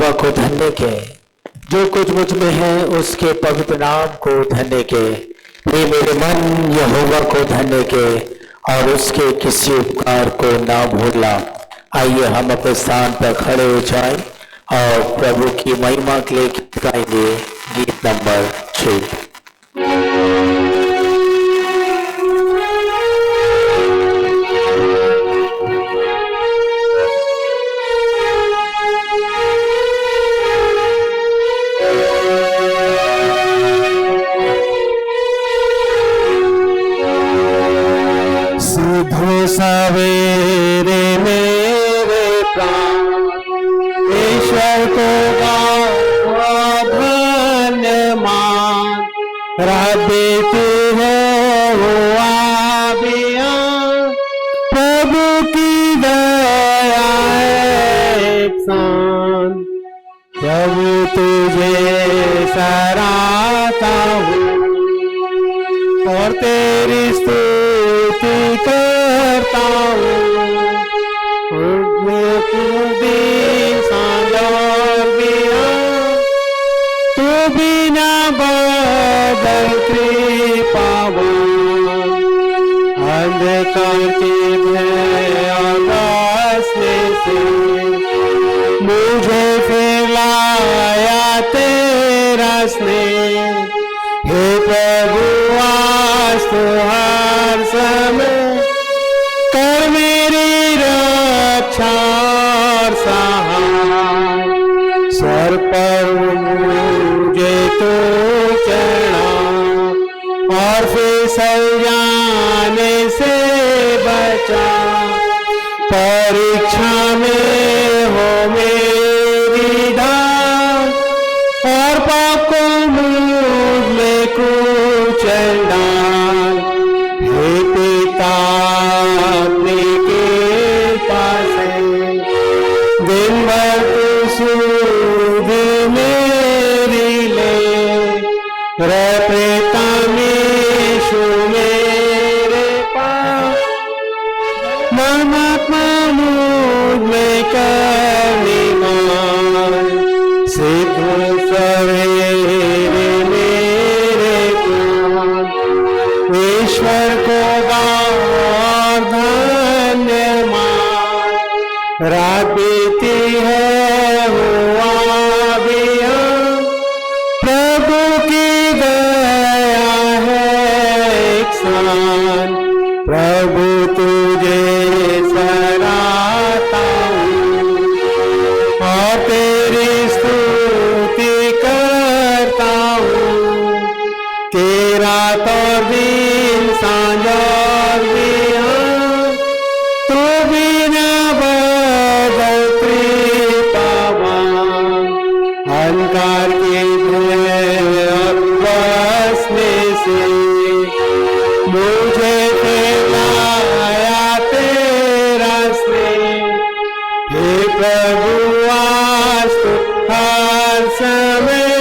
यहोवा को धन्य के, जो कुछ मुझ में है उसके पवित्र नाम को धन्य के। हे मेरे मन यहोवा को धन्य के और उसके किसी उपकार को ना भूलना। आइए हम अपने स्थान पर खड़े हो जाएं और प्रभु की महिमा के लिए गीत गाएंगे। गीत नंबर 6। सवेरे मेरे प्राण ईश्वर को गाओ धन्य मान। रब्बी तू हो आबिया, प्रभु की दया एक सान। प्रभु तुझे सराहता हूँ और तेरी स्तुति करता हूँ। तू बिना बदल कृपावान, अंधकार के भय और डसने से मुझे फैलाया तेरा स्नेह। हे प्रभु तू हर समय कर मेरी रक्षा और सहाय। सर पर मुझे तो चढ़ा और फिसल जाने से बचा। परीक्षा में हो मेरी ढाल और पाप को मुझ में कुचल डाल। हे पिता अपने के पास दिन भर तू सुध मेरी ले। रे पिता यीशु मेरे पास मनात्मा मुझ में करनी मान। सिद्ध सवेरे मेरे प्राण ईश्वर को गाओ धन्य मान। रात बीती है हुआ बिया, प्रभु की दया है एक सान। प्रभु तुझे सराहता हूँ और तेरी स्तुति करता हूँ। तेरा तो दिन सांझ और बिहान, तू बिना बदल कृपावान। अंधकार के भय और बसने से मुझे फैलाया तेरा स्नेह। हे प्रभु आज तू हर समय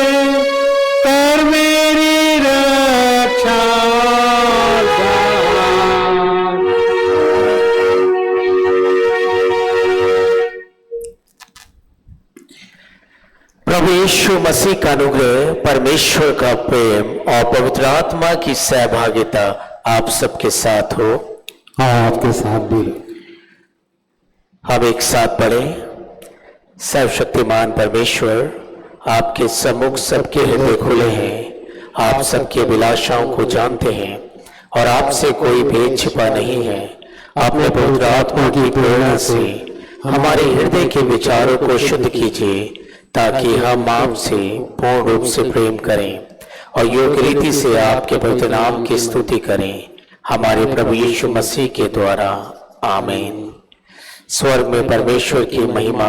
कर मेरी रक्षा। प्रभु यीशु मसीह का अनुग्रह, परमेश्वर का प्रेम और पवित्र आत्मा की सहभागिता आप सबके साथ हो। आपके साथ भी। हम एक साथ पढ़े। सर्वशक्तिमान परमेश्वर, आपके सम्मुख सबके हृदय खुले हैं। आप सबकी अभिलाषाओं को जानते हैं और आपसे कोई भेद छिपा नहीं है। अपने पवित्र आत्मा की प्रेरणा से हमारे हृदय के विचारों को शुद्ध कीजिए, ताकि हम आपसे पूर्ण रूप से प्रेम करें और योग्य रीति से आपके पवित्र नाम की स्तुति करें, हमारे प्रभु यीशु मसीह के द्वारा। आमीन। स्वर्ग में परमेश्वर की महिमा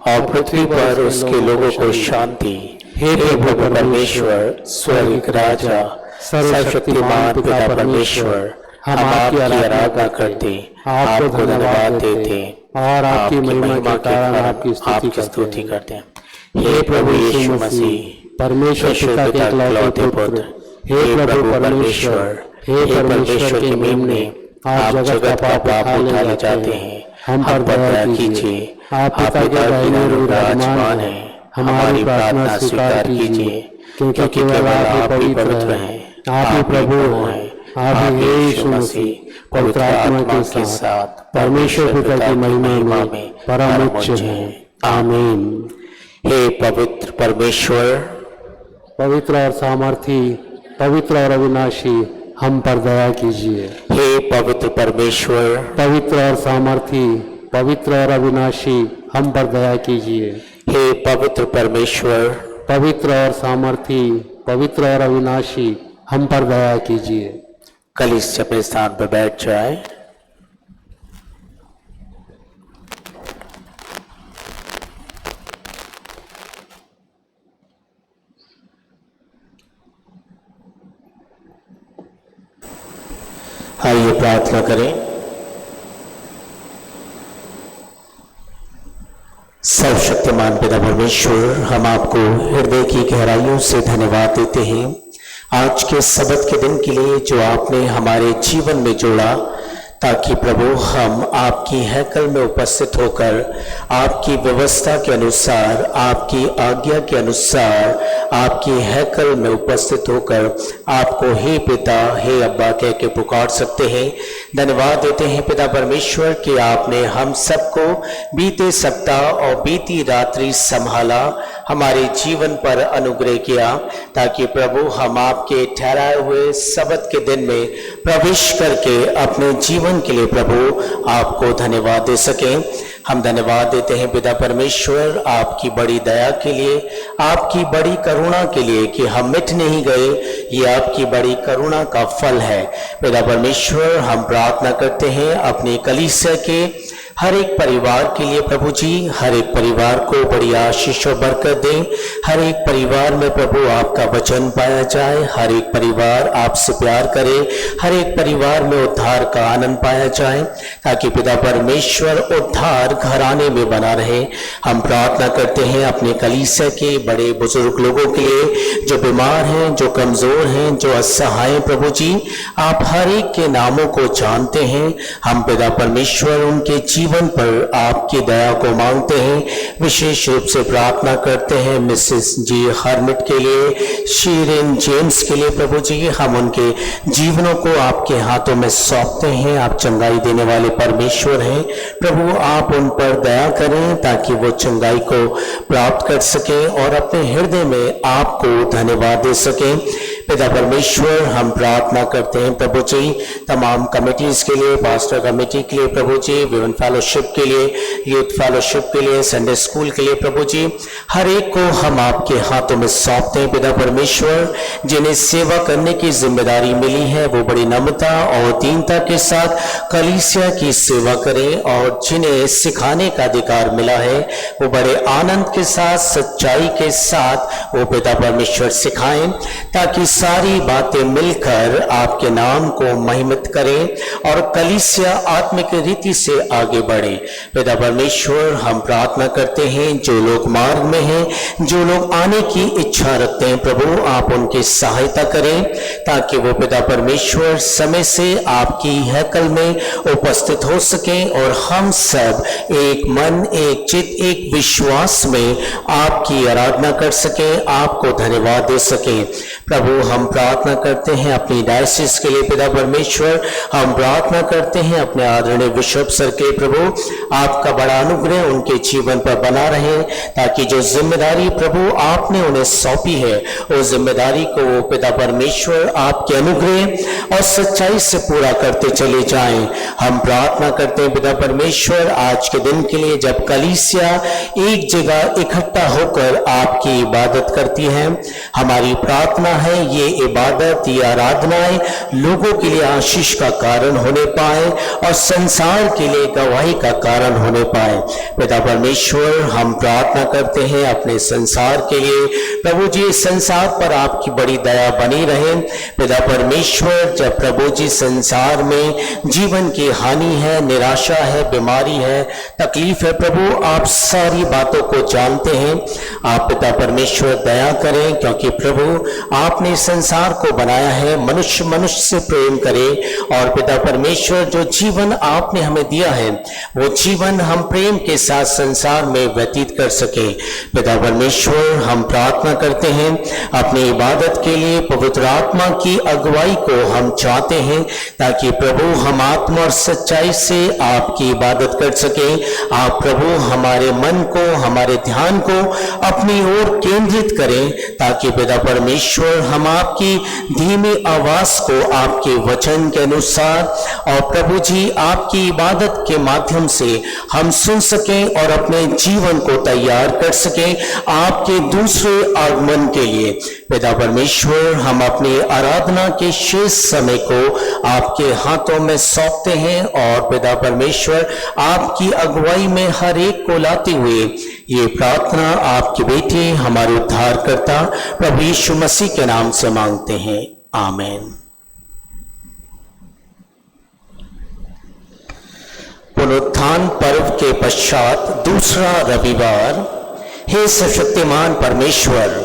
और पृथ्वी पर उसके लोगों को शांति। हे प्रभु परमेश्वर, स्वर्ग राजा, सर्वशक्तिमान पिता परमेश्वर, हम आपकी आराधना करते, आपको धन्यवाद देते और आपकी महिमा के कारण आपकी स्तुति करते हैं। हे प्रभु यीशु मसीह, परमेश्वर पिता के इकलौते पुत्र, हे प्रभु परमेश्वर, हे परमेश्वर के मेमने, आप जगत का पाप उठाने जाते हैं, हम पर दया कीजिए। आप पिता के दाहिने विराजमान हैं हमारी प्रार्थना स्वीकार कीजिए, क्योंकि केवल आप ही पवित्र हैं, आप ही प्रभु हैं, आप ही यीशु मसीह पवित्र आत्मा के साथ परमेश्वर पिता की महिमा में परम उच्च हैं। आमीन। हे पवित्र परमेश्वर, पवित्र और सामर्थी, पवित्र और अविनाशी, हम पर दया कीजिए। हे पवित्र परमेश्वर, पवित्र और सामर्थी, पवित्र और अविनाशी, हम पर दया कीजिए। हे पवित्र परमेश्वर, पवित्र और सामर्थी, पवित्र और अविनाशी, हम पर दया कीजिए। कलीसिया अपने स्थान पर बैठ जाए। आइए प्रार्थना करें। सर्वशक्तिमान पिता परमेश्वर, हम आपको हृदय की गहराइयों से धन्यवाद देते हैं आज के सबत के दिन के लिए जो आपने हमारे जीवन में जोड़ा, ताकि प्रभु हम आपकी हैकल में उपस्थित होकर आपकी व्यवस्था के अनुसार, आपकी आज्ञा के अनुसार आपकी हैकल में उपस्थित होकर आपको हे पिता, हे अब्बा कह के पुकार सकते हैं। धन्यवाद देते हैं पिता परमेश्वर कि आपने हम सबको बीते सप्ताह और बीती रात्रि संभाला, हमारे जीवन पर अनुग्रह किया, ताकि प्रभु हम आपके ठहराए हुए सबत के दिन में प्रवेश करके अपने जीवन के लिए प्रभु आपको धन्यवाद दे सकें। हम धन्यवाद देते हैं पिता परमेश्वर आपकी बड़ी दया के लिए, आपकी बड़ी करुणा के लिए कि हम मिट नहीं गए, ये आपकी बड़ी करुणा का फल है। पिता परमेश्वर हम प्रार्थना करते हैं अपनी कलीसिया के हर एक परिवार के लिए प्रभु जी, हर एक परिवार को बड़ी आशीष और बरकत दें। हर एक परिवार में प्रभु आपका वचन पाया जाए, हर एक परिवार आपसे प्यार करे, हर एक परिवार में उद्धार का आनंद पाया जाए, ताकि पिता परमेश्वर उद्धार घराने में बना रहे। हम प्रार्थना करते हैं अपने कलीसिया के बड़े बुजुर्ग लोगों के लिए जो बीमार हैं, जो कमजोर हैं, जो असहाय हैं। प्रभु जी आप हर एक के नामों को जानते हैं। हम पिता परमेश्वर उनके जीवन पर आपकी दया को मांगते हैं। विशेष रूप से प्रार्थना करते हैं मिसेस जी हर्मिट के लिए, शीरेन जेम्स के लिए। प्रभु जी हम उनके जीवनों को आपके हाथों में सौंपते हैं। आप चंगाई देने वाले परमेश्वर हैं। प्रभु आप उन पर दया करें ताकि वो चंगाई को प्राप्त कर सके और अपने हृदय में आपको धन्यवाद दे सके। पिता परमेश्वर हम प्रार्थना करते हैं प्रभु जी तमाम कमिटीज के लिए, पास्टर कमेटी के लिए प्रभु जी, विमेन फेलोशिप के लिए, यूथ फेलोशिप के लिए, संडे स्कूल के लिए प्रभु जी, हर एक को हम आपके हाथों में सौंपते हैं। पिता परमेश्वर जिन्हें सेवा करने की जिम्मेदारी मिली है वो बड़ी नम्रता और दीनता के साथ कलीसिया की सेवा करें, और जिन्हें सिखाने का अधिकार मिला है वो बड़े आनंद के साथ, सच्चाई के साथ वो पिता परमेश्वर सिखाएं, ताकि सारी बातें मिलकर आपके नाम को महिमित करें और कलीसिया आत्मिक रीति से आगे बढ़े। पिता परमेश्वर हम प्रार्थना करते हैं जो लोग मार्ग में हैं, जो लोग आने की इच्छा रखते हैं, प्रभु आप उनकी सहायता करें ताकि वो पिता परमेश्वर समय से आपकी हैकल में उपस्थित हो सके और हम सब एक मन, एक चित, एक विश्वास में आपकी आराधना कर सके, आपको धन्यवाद दे सके। प्रभु हम प्रार्थना करते हैं अपनी डायसिस के लिए पिता परमेश्वर, हम प्रार्थना करते हैं अपने आदरणीय बिशप सर के प्रभु आपका बड़ा अनुग्रह उनके जीवन पर बना रहे, ताकि जो जिम्मेदारी प्रभु आपने उन्हें सौंपी है उस जिम्मेदारी को वो पिता परमेश्वर आपके अनुग्रह और सच्चाई से पूरा करते चले जाएं। हम प्रार्थना करते हैं पिता परमेश्वर आज के दिन के लिए जब कलीसिया एक जगह इकट्ठा होकर आपकी इबादत करती है, हमारी प्रार्थना है ये इबादत, ये आराधनाएं लोगों के लिए आशीष का कारण होने पाए और संसार के लिए गवाही का कारण होने पाए। पिता परमेश्वर हम प्रार्थना करते हैं अपने संसार के लिए, प्रभु जी संसार पर आपकी बड़ी दया बनी रहे। पिता परमेश्वर जब प्रभु जी संसार में जीवन की हानि है, निराशा है, बीमारी है, तकलीफ है, प्रभु आप सारी बातों को जानते हैं। आप पिता परमेश्वर दया करें, क्योंकि प्रभु आपने संसार को बनाया है, मनुष्य मनुष्य से प्रेम करे और पिता परमेश्वर जो जीवन आपने हमें दिया है वो जीवन हम प्रेम के साथ संसार में व्यतीत कर सके। पिता परमेश्वर, हम प्रार्थना करते हैं अपनी इबादत के लिए पवित्र आत्मा की अगुवाई को हम चाहते हैं, ताकि प्रभु हम आत्मा और सच्चाई से आपकी इबादत कर सके। आप प्रभु हमारे मन को, हमारे ध्यान को अपनी ओर केंद्रित करें, ताकि पिता परमेश्वर हम आपकी धीमी आवाज को आपके वचन के अनुसार और प्रभु जी आपकी इबादत के माध्यम से हम सुन सकें और अपने जीवन को तैयार कर सकें आपके दूसरे आगमन के लिए। पिता परमेश्वर, हम अपनी आराधना के शेष समय को आपके हाथों में सौंपते हैं और पिता परमेश्वर आपकी अगुवाई में हर एक को लाते हुए ये प्रार्थना आपके बेटे हमारे उद्धारकर्ता प्रभु यीशु मसीह के नाम से मांगते हैं, आमीन। पुनरुत्थान पर्व के पश्चात दूसरा रविवार। हे सर्वशक्तिमान परमेश्वर,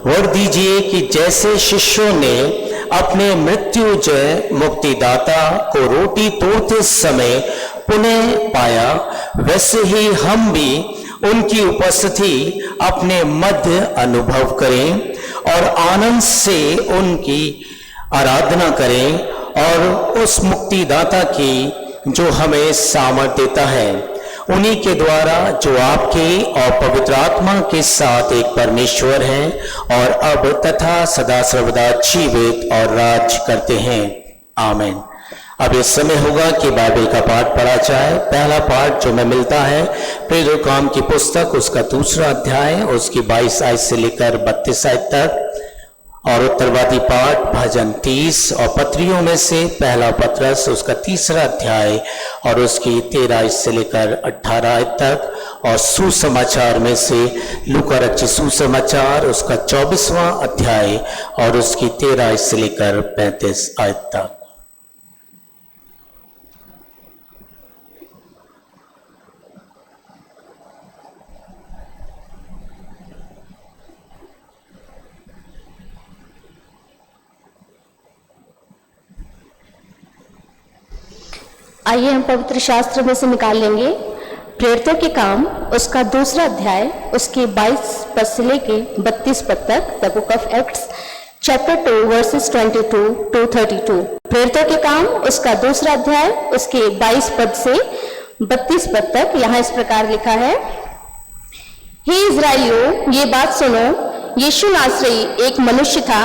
वर दीजिए कि जैसे शिष्यों ने अपने मृत्युजय मुक्तिदाता को रोटी तोड़ते समय पुनः पाया, वैसे ही हम भी उनकी उपस्थिति अपने मध्य अनुभव करें और आनंद से उनकी आराधना करें और उस मुक्तिदाता की जो हमें सामर्थ्य देता है, उन्हीं के द्वारा जो आपके और पवित्र आत्मा के साथ एक परमेश्वर हैं और अब तथा सदा सर्वदा जीवित और राज करते हैं, आमीन। अब इस समय होगा कि बाइबल का पाठ पढ़ा जाए। पहला पाठ जो हमें मिलता है प्रेरितों के काम की पुस्तक, उसका दूसरा अध्याय, उसकी 22 आयत से लेकर 32 आयत तक, और उत्तरवादी पाठ भजन 30 और पत्रियों में से पहला पत्रस उसका तीसरा अध्याय और उसकी 13 आयत से लेकर 18 आयत तक, और सुसमाचार में से लूका रचित सुसमाचार उसका 24वां अध्याय और उसकी 13 आयत से लेकर 35 आयत तक। आइए हम पवित्र शास्त्र में से निकाल लेंगे प्रेरितों के काम उसका दूसरा अध्याय, उसके 22 पद से लेके 32 पद तक, the book of Acts chapter 2 verses 22 to 32। प्रेरितों के काम उसका दूसरा अध्याय, उसके 22 पद से 32 पद तक। यहाँ इस प्रकार लिखा है, हे इज़राइलियों, ये बात सुनो, यीशु नासरी एक मनुष्य था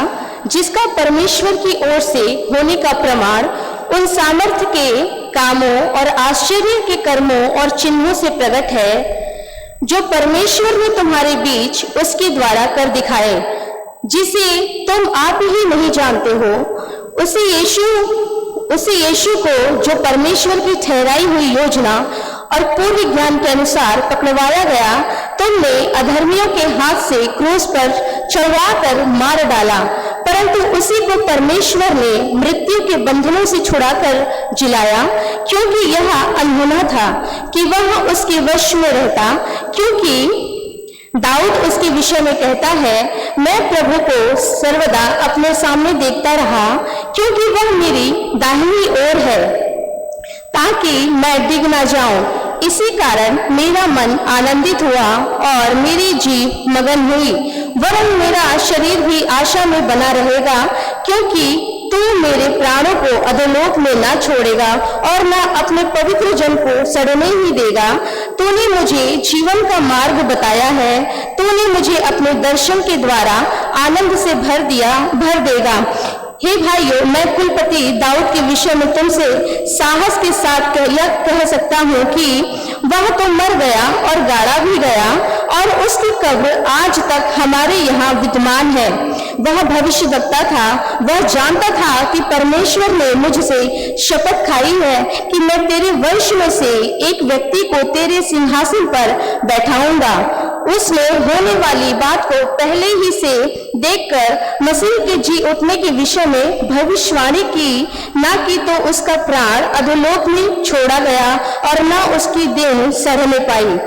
जिसका परमेश्वर की ओर से होने का प्रमाण उन सामर्थ्य के कामों और आश्चर्य के कर्मों और चिन्हों से प्रकट है जो परमेश्वर ने तुम्हारे बीच उसके द्वारा कर दिखाए, जिसे तुम आप ही नहीं जानते हो। उसे यीशु को जो परमेश्वर की ठहराई हुई योजना और पूर्व ज्ञान के अनुसार पकड़वाया गया, तुमने अधर्मियों के हाथ से क्रूस पर चढ़वा कर मार डाला, परंतु उसी को परमेश्वर ने मृत्यु के बंधनों से छुड़ाकर जिलाया, क्योंकि यह अनहोना था कि वह उसके वश में रहता। क्योंकि दाऊद उसके विषय में कहता है, मैं प्रभु को सर्वदा अपने सामने देखता रहा, क्योंकि वह मेरी दाहिनी ओर है, ताकि मैं डिग न जाऊं। इसी कारण मेरा मन आनंदित हुआ और मेरी जीभ मगन हुई, वरन मेरा शरीर भी आशा में बना रहेगा, क्योंकि तू मेरे प्राणों को अधोलोक में ना छोड़ेगा और ना अपने पवित्र जन को सड़ने ही देगा। तूने मुझे जीवन का मार्ग बताया है, तूने मुझे अपने दर्शन के द्वारा आनंद से भर देगा। हे भाइयों, मैं कुलपति दाऊद के विषय में तुमसे साहस के साथ कह सकता हूँ कि वह तो मर गया और गाड़ा भी गया, और उसकी कब्र आज तक हमारे यहाँ विद्यमान है। वह भविष्यवक्ता था, वह जानता था कि परमेश्वर ने मुझसे शपथ खाई है कि मैं तेरे वंश में से एक व्यक्ति को तेरे सिंहासन पर बैठाऊंगा। उसने होने वाली बात को पहले ही से देखकर मसीह के जी उठने के विषय में भविष्यवाणी की, ना कि तो उसका प्राण अधोलोक में छोड़ा गया और ना उसकी देह सड़ने पाई।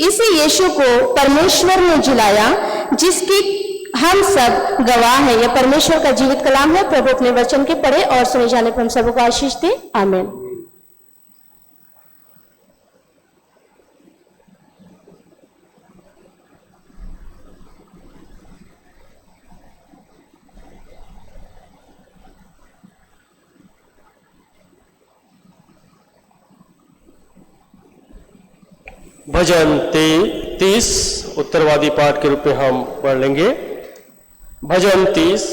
इसी यीशु को परमेश्वर ने जिलाया, जिसकी हम सब गवाह हैं। यह परमेश्वर का जीवित कलाम है। प्रभु अपने वचन के पढ़े और सुने जाने पर हम सबको आशीष दे। आमीन। भजन 30 उत्तरवादी पाठ के रूप में हम पढ़ लेंगे। भजन 30।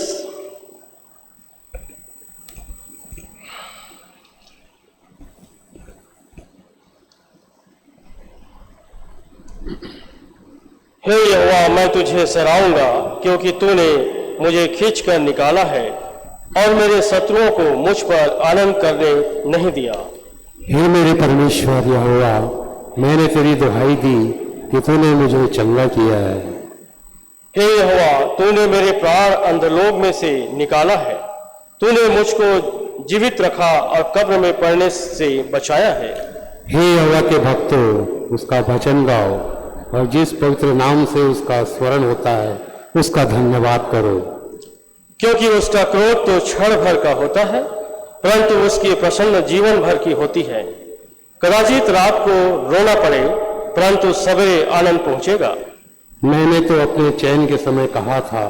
हे यहोवा, मैं तुझे सराहूंगा क्योंकि तूने मुझे खींचकर निकाला है और मेरे शत्रुओं को मुझ पर आनंद करने नहीं दिया। हे मेरे परमेश्वर यहोवा, मैंने तेरी दुहाई दी कि तूने मुझे चंगा किया है। हे यहोवा, तूने मेरे प्राण अंधलोक में से निकाला है। तूने मुझको जीवित रखा और कब्र में पड़ने से बचाया है। हे यहोवा के भक्तों, उसका भजन गाओ और जिस पवित्र नाम से उसका स्मरण होता है उसका धन्यवाद करो। क्योंकि उसका क्रोध तो क्षण भर का होता है, परंतु उसकी प्रसन्न जीवन भर की होती है। कदाचित रात को रोना पड़े, परंतु सवेरे आनंद पहुंचेगा। मैंने तो अपने चैन के समय कहा था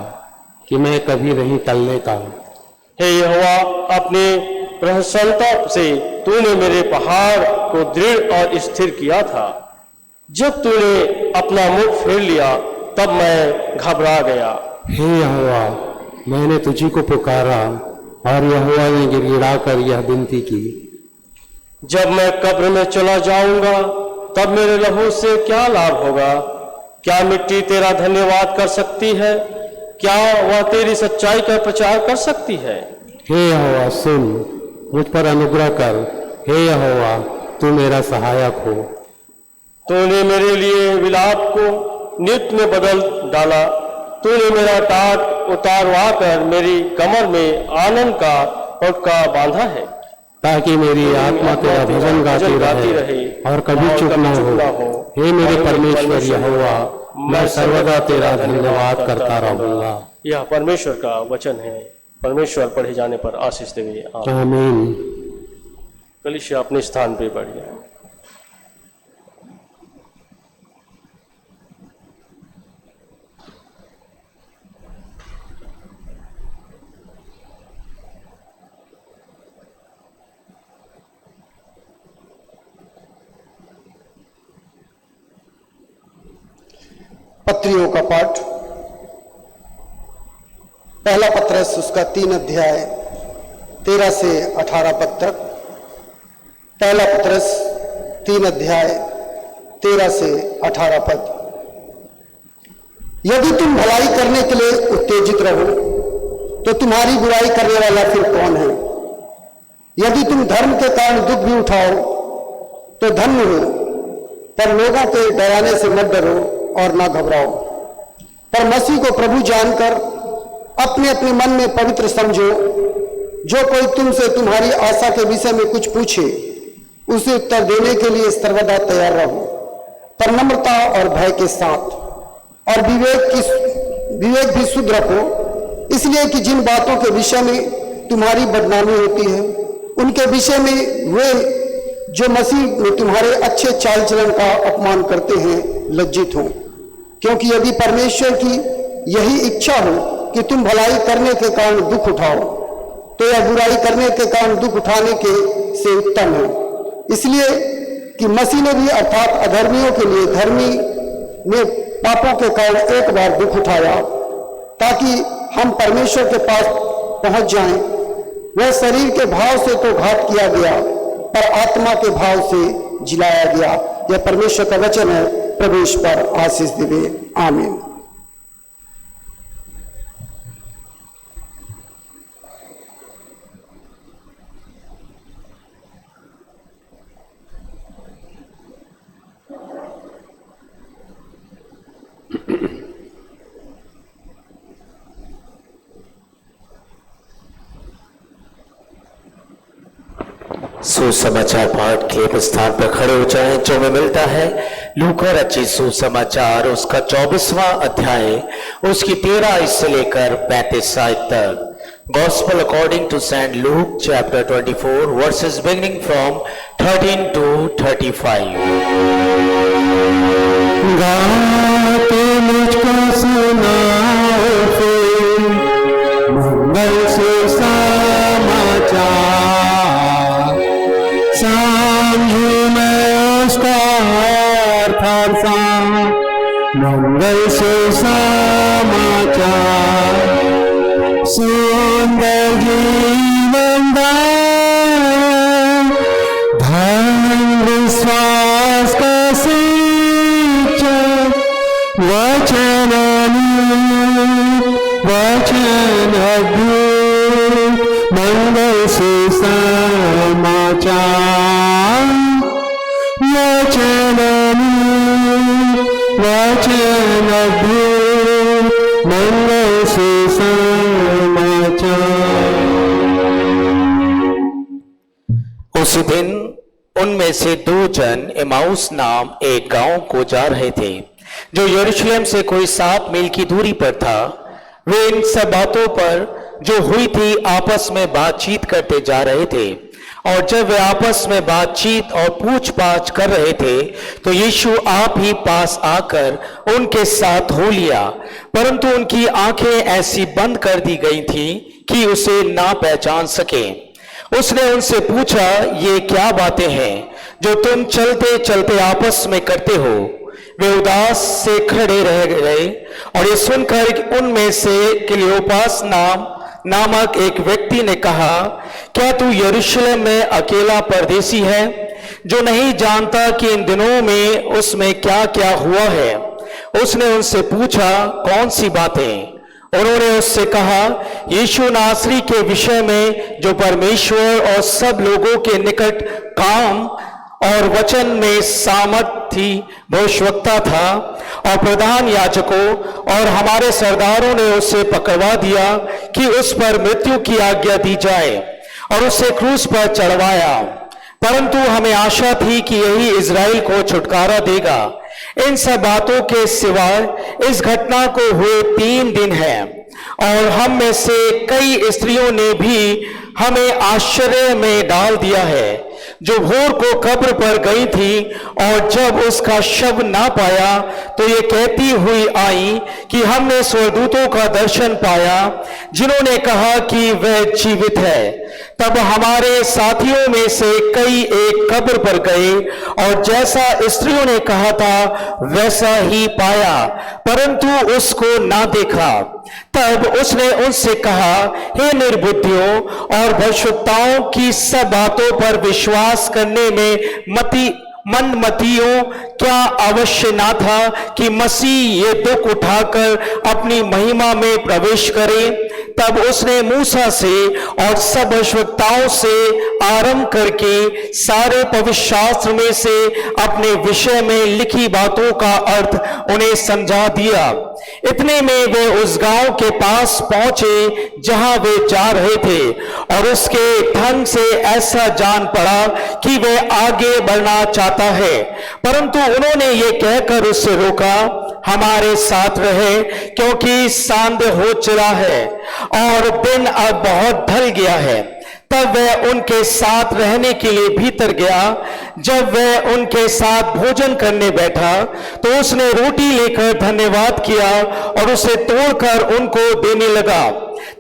कि मैं कभी नहीं टलने का। हे यहोवा, अपने प्रसन्नता से तूने मेरे पहाड़ को दृढ़ और स्थिर किया था। जब तूने अपना मुख फेर लिया तब मैं घबरा गया। हे यहोवा, मैंने तुझी को पुकारा और यहोवा ने गिड़गिड़ाकर यह विनती की। जब मैं कब्र में चला जाऊंगा तब मेरे लहू से क्या लाभ होगा? क्या मिट्टी तेरा धन्यवाद कर सकती है? क्या वह तेरी सच्चाई का प्रचार कर सकती है? हे यहोवा, सुन, मुझ पर अनुग्रह कर। हे यहोवा, तू मेरा सहायक हो। तूने मेरे लिए विलाप को नृत्य में बदल डाला। तूने मेरा टाट उतारवा कर मेरी कमर में आनंद का पटका बांधा है, ताकि मेरी आत्मा तेरा भजन गाती रहे और कभी चुप न हो। हे मेरे परमेश्वर यहोवा, मैं सर्वदा तेरा धन्यवाद करता रहूंगा। यह परमेश्वर का वचन है। परमेश्वर पढ़े जाने पर आशीष देवे। आमीन। कलीसिया अपने स्थान पे बैठ जाए। पत्रियों का पाठ, पहला पत्रस उसका 3 अध्याय 13 से 18 पद तक। पहला पत्रस 3 अध्याय 13 से 18 पद। यदि तुम भलाई करने के लिए उत्तेजित रहो तो तुम्हारी बुराई करने वाला फिर कौन है? यदि तुम धर्म के कारण दुख भी उठाओ तो धन्य हो, पर लोगों के डराने से मत डरो और ना घबराओ, पर मसीह को प्रभु जानकर अपने अपने मन में पवित्र समझो। जो कोई तुमसे तुम्हारी आशा के विषय में कुछ पूछे उसे उत्तर देने के लिए सर्वदा तैयार रहो, पर नम्रता और भय के साथ, और विवेक भी शुद्ध रखो, इसलिए कि जिन बातों के विषय में तुम्हारी बदनामी होती है उनके विषय में वे जो मसीह में तुम्हारे अच्छे चाल चलन का अपमान करते हैं लज्जित हो। क्योंकि यदि परमेश्वर की यही इच्छा हो कि तुम भलाई करने के कारण दुख उठाओ, तो यह बुराई करने के कारण दुख उठाने के से उत्तम है। इसलिए कि मसीह ने भी अर्थात अधर्मियों के लिए धर्मी ने पापों के कारण एक बार दुख उठाया, ताकि हम परमेश्वर के पास पहुंच जाएं। वह शरीर के भाव से तो घात किया गया, पर आत्मा के भाव से जिलाया गया। यह परमेश्वर का वचन है। प्रवेश पर आशीष देवे। आमीन। सुसमाचार पाठ के लिए स्थान पर खड़े हो जाएं, जो में मिलता है लूका रचित सुसमाचार उसका 24वां अध्याय उसकी 13 से लेकर 35 आयत तक। Gospel according to St. Luke chapter 24 verses beginning from 13 to 35। गाते मुझको सुनाओ फिर मंगल से समाचार, समझू मैं उसका अर्थ मंगल से समाचार। सुंदर जीवन दान, धन विश्वास का सिंचन, वचन वचन अद्भुत, मंगल से समाचार। वचन वचन अद्भुत, मंगल से उसी दिन उनमें से 2 जन एमाउस नाम एक गांव को जा रहे थे, जो यरूशलेम से कोई 7 मील की दूरी पर था। वे इन सब बातों पर जो हुई थी आपस में बातचीत करते जा रहे थे। और जब वे आपस में बातचीत और पूछताछ कर रहे थे, तो यीशु आप ही पास आकर उनके साथ हो लिया, परंतु उनकी आंखें ऐसी बंद कर दी गई थी कि उसे ना पहचान सके। उसने उनसे पूछा, ये क्या बातें हैं जो तुम चलते चलते आपस में करते हो? वे उदास से खड़े रह गए, और ये सुनकर उनमें से क्लियोपास नामक एक व्यक्ति ने कहा, क्या तू यरूशलेम में अकेला परदेसी है, जो नहीं जानता कि इन दिनों में उसमें क्या क्या हुआ है? उसने उनसे पूछा, कौन सी बातें? उन्होंने उससे कहा, यीशु नासरी के विषय में, जो परमेश्वर और सब लोगों के निकट काम और वचन में सामर्थ थी, भविष्यवक्ता था, और प्रधान याजकों और हमारे सरदारों ने उसे पकड़वा दिया कि उस पर मृत्यु की आज्ञा दी जाए, और उसे क्रूस पर चढ़वाया। परंतु हमें आशा थी कि यही इज़राइल को छुटकारा देगा। इन सब बातों के सिवाय इस घटना को हुए 3 दिन हैं, और हम में से कई स्त्रियों ने भी हमें आश्चर्य में डाल दिया है, जो भोर को कब्र पर गई थी, और जब उसका शव ना पाया तो ये कहती हुई आई कि हमने स्वर्गदूतों का दर्शन पाया, जिन्होंने कहा कि वह जीवित है। तब हमारे साथियों में से कई एक कब्र पर गए, और जैसा स्त्रियों ने कहा था वैसा ही पाया, परंतु उसको ना देखा। तब उसने उनसे कहा, हे निर्बुद्धियों और भविष्यवक्ताओं की सब बातों पर विश्वास करने में मंदमतियों, क्या अवश्य ना था कि मसीह ये दुख उठाकर अपनी महिमा में प्रवेश करे? तब उसने मूसा से और सब भविष्यवक्ताओं से आरंभ करके सारे पवित्र शास्त्र में से अपने विषय में लिखी बातों का अर्थ उन्हें समझा दिया। इतने में वे उस गांव के पास पहुंचे जहां वे जा रहे थे, और उसके ढंग से ऐसा जान पड़ा कि वे आगे बढ़ना चाहता है, परंतु उन्होंने ये कहकर उससे रोका, हमारे साथ रहे, क्योंकि सांझ हो चला है और दिन अब बहुत ढल गया है। तब वह उनके साथ रहने के लिए भीतर गया। जब वह उनके साथ भोजन करने बैठा, तो उसने रोटी लेकर धन्यवाद किया और उसे तोड़कर उनको देने लगा।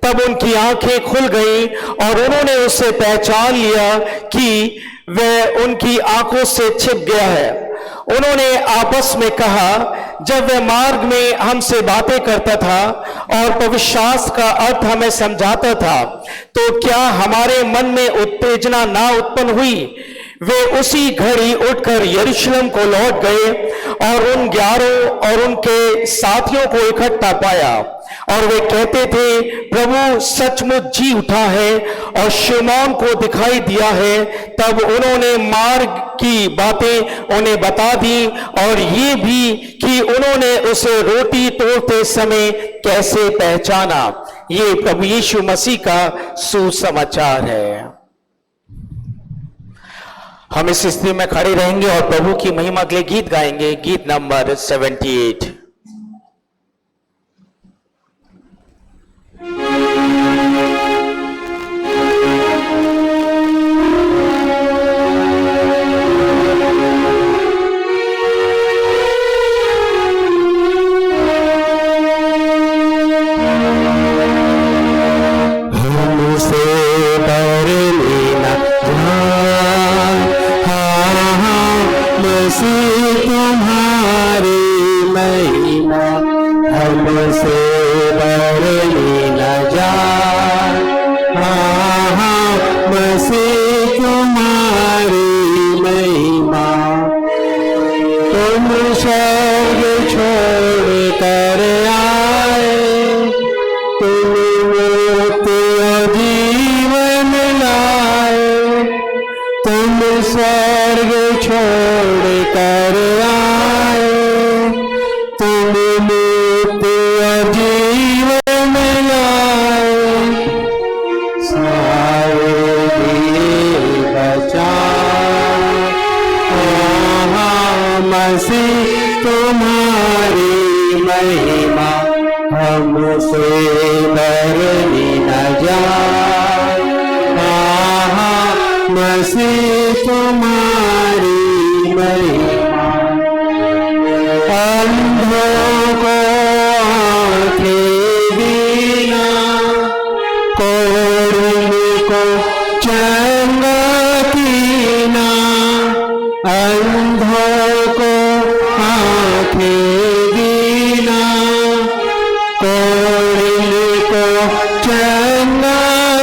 तब उनकी आंखें खुल गईं और उन्होंने उसे पहचान लिया कि वह उनकी आंखों से छिप गया है। उन्होंने आपस में कहा, जब वह मार्ग में हमसे बातें करता था और पवित्र शास्त्र का अर्थ हमें समझाता था, तो क्या हमारे मन में उत्तेजना ना उत्पन्न हुई? वे उसी घड़ी उठकर यरूशलेम को लौट गए और उन 11 और उनके साथियों को इकट्ठा पाया, और वे कहते थे, प्रभु सचमुच जी उठा है और शिमोन को दिखाई दिया है। तब उन्होंने मार्ग की बातें उन्हें बता दी, और ये भी कि उन्होंने उसे रोटी तोड़ते समय कैसे पहचाना। ये प्रभु यीशु मसीह का सुसमाचार है। हम इस स्थिति में खड़े रहेंगे और प्रभु की महिमा के लिए गीत गाएंगे। गीत नंबर 78। को चंगा कीना, अंधों को आंखें दीना, कोड़िल को चंगा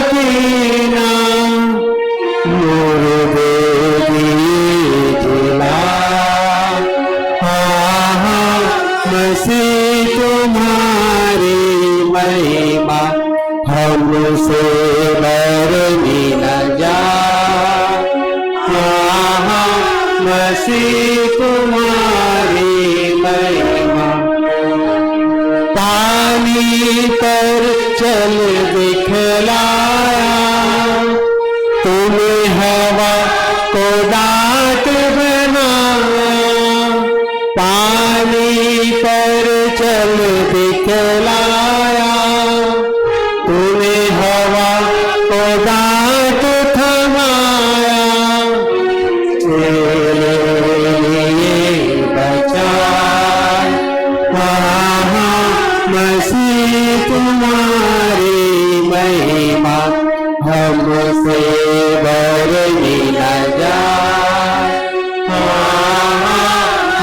कीना, मुर्दे दिए जिला। मसीह तुम्हारी महिमा हमसे बरनी न जा। मसीह तुम्हारी महिमा। पानी पर चल दिखलाया, तुम्हें हवा को डांट बनाया। पानी पर चल दिखलाया, तुम्हें हवा को डांट थमाया। तेरे लिए बचाए मसीह तुम्हारी महिमा हमसे बरनी न जाए।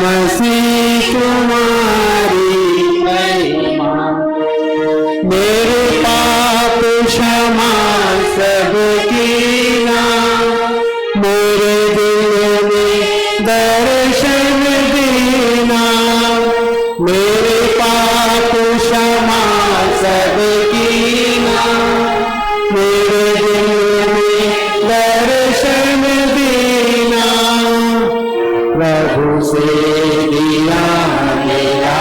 मसीह तुम्हारी महिमा। मेरे पाप क्षमा सबकी ना, मेरे दिल में दर्शन देना। मेरे पाप क्षमा सबकी ना, मेरे दिल में दर्शन देना। प्रभु से दिया मेरा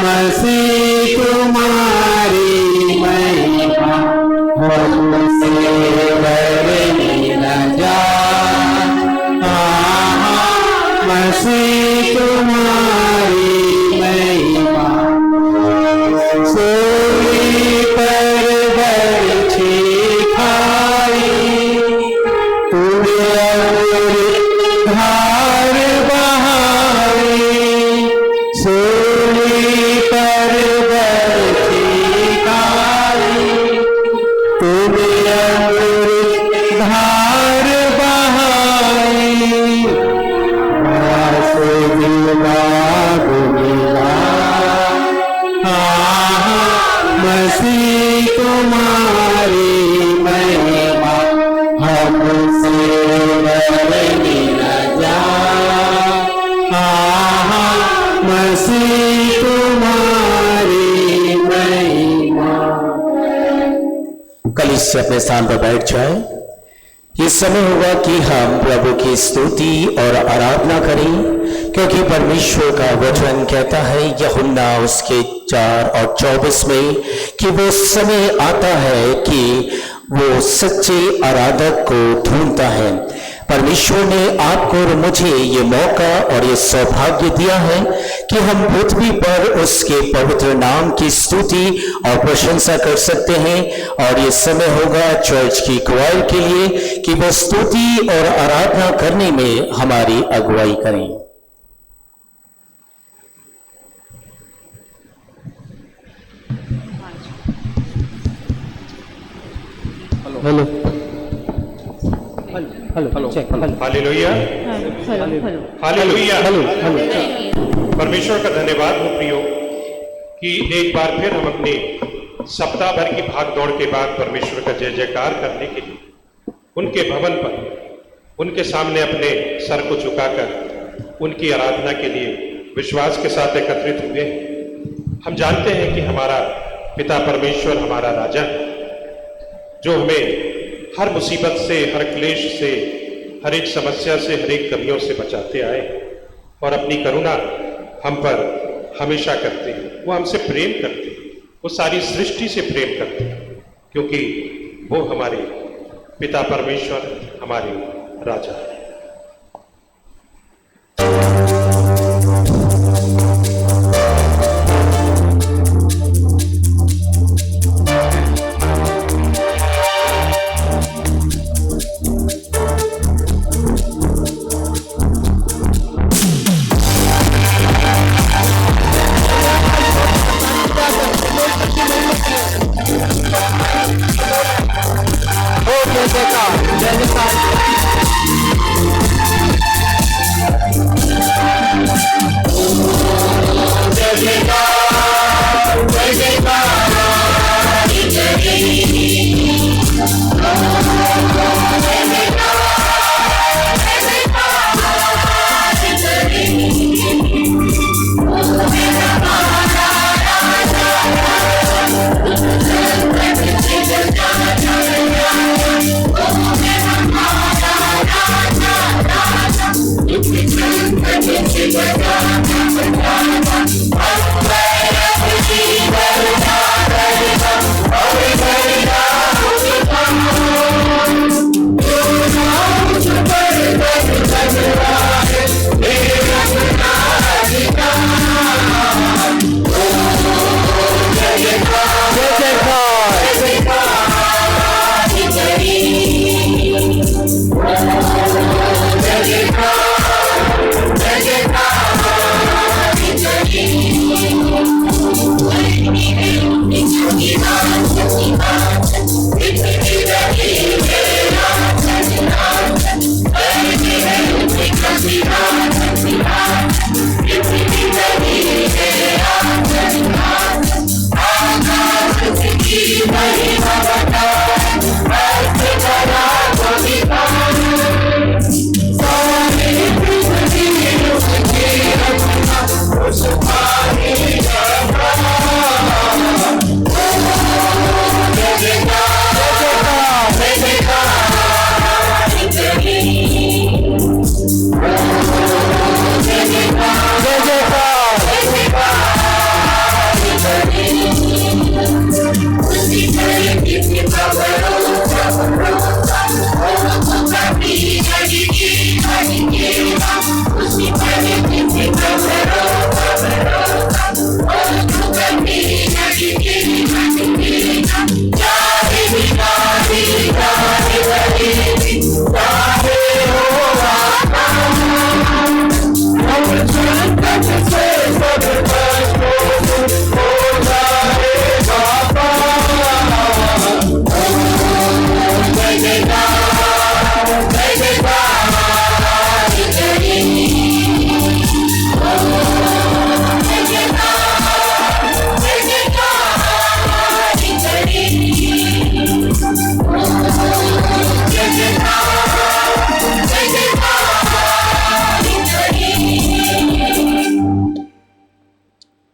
मसीह तुम्हारी महिमा हमसे बरनी न जाए। मसीह तुम्हारी महिमा। सूली पर बरछी खाई, तूने अमृत धार बहाई। सूली पर बरछी खाई, तूने अमृत धार बहाई। मसीह तुम्हारी महिमा हमसे बरनी न जाए। मसीह तुम्हारी महिमा। कलीसिया अपने स्थान पर बैठ जाए। ये समय होगा कि हम प्रभु की स्तुति और आराधना करें, क्योंकि परमेश्वर का वचन कहता है यूहन्ना उसके 4 और 24 में कि वो समय आता है कि वो सच्चे आराधक को ढूंढता है। परमेश्वर ने आपको और मुझे ये मौका और ये सौभाग्य दिया है कि हम पृथ्वी पर उसके पवित्र नाम की स्तुति और प्रशंसा कर सकते हैं। और ये समय होगा चर्च की अगुवाई के लिए कि वो स्तुति और आराधना करने में हमारी अगुवाई करें। Hello hello check hallelujah hallelujah. परमेश्वर का धन्यवाद हो प्रियो कि एक बार फिर हम अपने सप्ताह भर की भाग दौड़ के बाद परमेश्वर का जय जयकार करने के लिए उनके भवन पर उनके सामने अपने सर को झुकाकर उनकी आराधना के लिए विश्वास के साथ एकत्रित हुए हैं। हम जानते हैं कि हमारा पिता परमेश्वर हमारा राजा है, जो हमें हर मुसीबत से, हर क्लेश से, हर एक समस्या से, हर एक कमियों से बचाते आए और अपनी करुणा हम पर हमेशा करते हैं। वो हमसे प्रेम करते हैं, वो सारी सृष्टि से प्रेम करते हैं, क्योंकि वो हमारे पिता परमेश्वर हमारे राजा है। जय जयकार जय जयकार।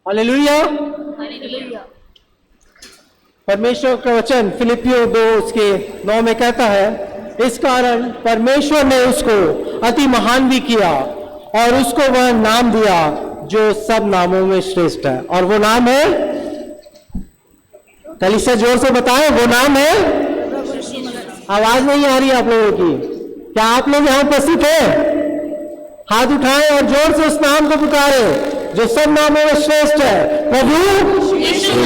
हालेलुया। परमेश्वर का वचन फिलिपियों 2 उसके 9 में कहता है, इस कारण परमेश्वर ने उसको अति महान भी किया और उसको वह नाम दिया जो सब नामों में श्रेष्ठ है। और वो नाम है, कलीसिया जोर से बताएं, वो नाम है, आवाज नहीं आ रही आप लोगों की, क्या आप लोग यहां उपस्थित हैं? हाथ उठाएं और जोर से उस नाम को पुकारें जो सब नामों में श्रेष्ठ है, प्रभु यीशु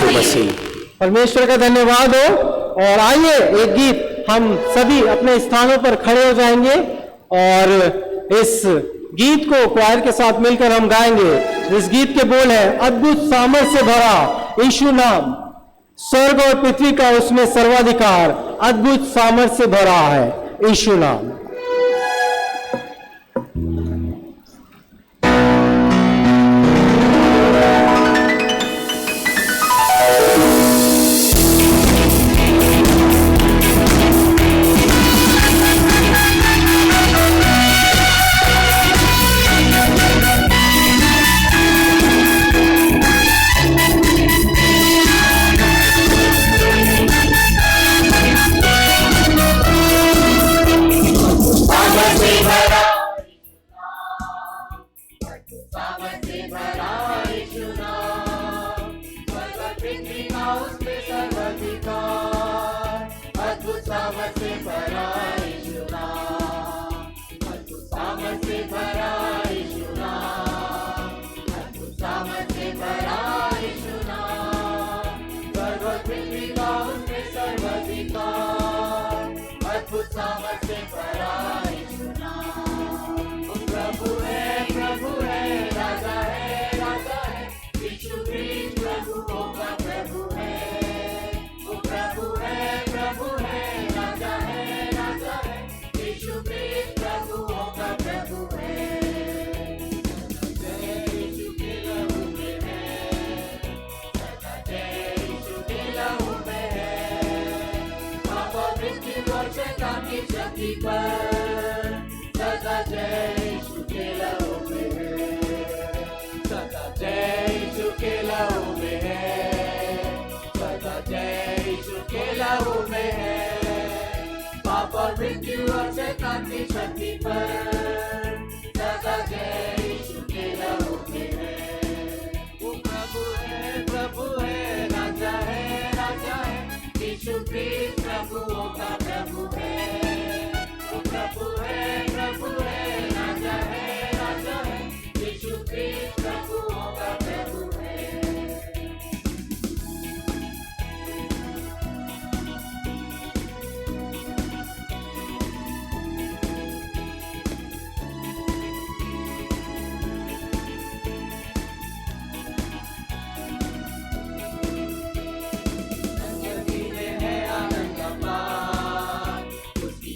मसीह। परमेश्वर का धन्यवाद हो। और आइए एक गीत हम सभी अपने स्थानों पर खड़े हो जाएंगे और इस गीत को क्वायर के साथ मिलकर हम गाएंगे। इस गीत के बोल है, अद्भुत सामर्थ से भरा यीशु नाम, स्वर्ग और पृथ्वी का उसमें सर्वाधिकार, अद्भुत सामर्थ से भरा है यीशु नाम। प्रभु है धरती पर सदा जय यीशु के लहू में है, सदा जय यीशु के लहू में है, सदा जय यीशु के लहू में है। पाप और मृत्यु और शैतान की शक्ति पर सदा जय यीशु के लहू में है। वो प्रभु है, राजा है, यीशु क्रिस्ट प्रभुओं का प्रभु है। वो प्रभु है, राजा है, यीशु क्रिस्ट प्रभुओं का प्रभु है।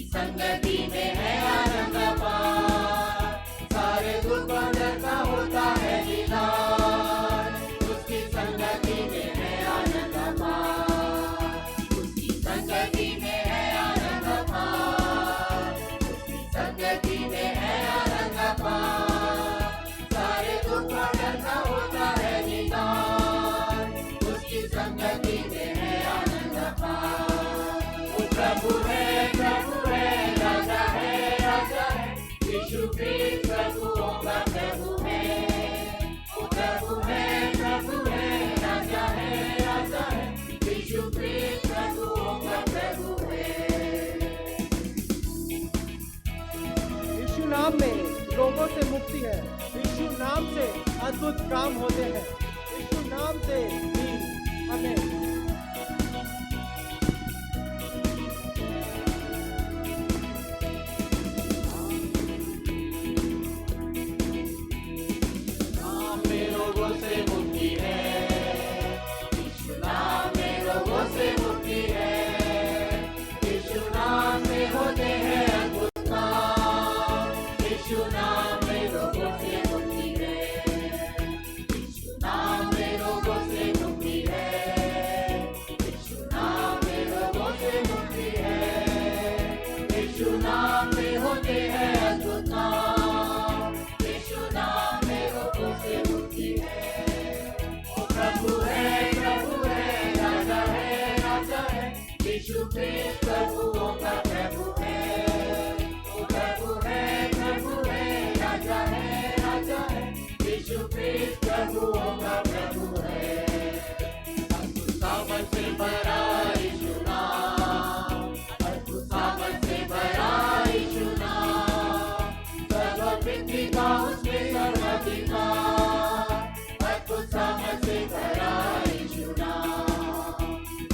संगति में है आनंद अपार, सारे दुख और दर्द का होता है निदान। उसकी संगति में है आनंद अपार, उसकी संगति में है आनंद अपार, उसकी संगति में है आनंद अपार, सारे दुख और दर्द का होता है निदान। उसकी संगति में है आनंद अपार। वो प्रभु है, राजा है, यीशु क्रिस्ट प्रभुओं का प्रभु है। वो प्रभु है, राजा है, यीशु क्रिस्ट प्रभुओं का प्रभु है। यीशु नाम में रोगों से मुक्ति है, यीशु नाम से अद्भुत काम होते हैं, यीशु नाम से ही हमें रोगों से मुक्ति है, यीशु नाम में रोगों से मुक्ति है, यीशु नाम में होते हैं अद्भुत काम, यीशु नाम में रोगों से मुक्ति है, यीशु नाम में रोगों से मुक्ति है, यीशु नाम में रोगों से मुक्ति है, यीशु नाम में होते हैं अद्भुत काम, यीशु नाम में रोगों से मुक्ति है। प्रभु है, राजा है, यीशु क्रिस्ट प्रभुओं का प्रभु है। वो प्रभु है, राजा है, यीशु क्रिस्ट प्रभुओं का प्रभु है। अद्भुत सामर्थ से भरा यीशु नाम, अद्भुत सामर्थ से भरा यीशु नाम, सर्व पृथ्वी का उसमें सर्वाधिकार। अद्भुत सामर्थ से भरा यीशु नाम,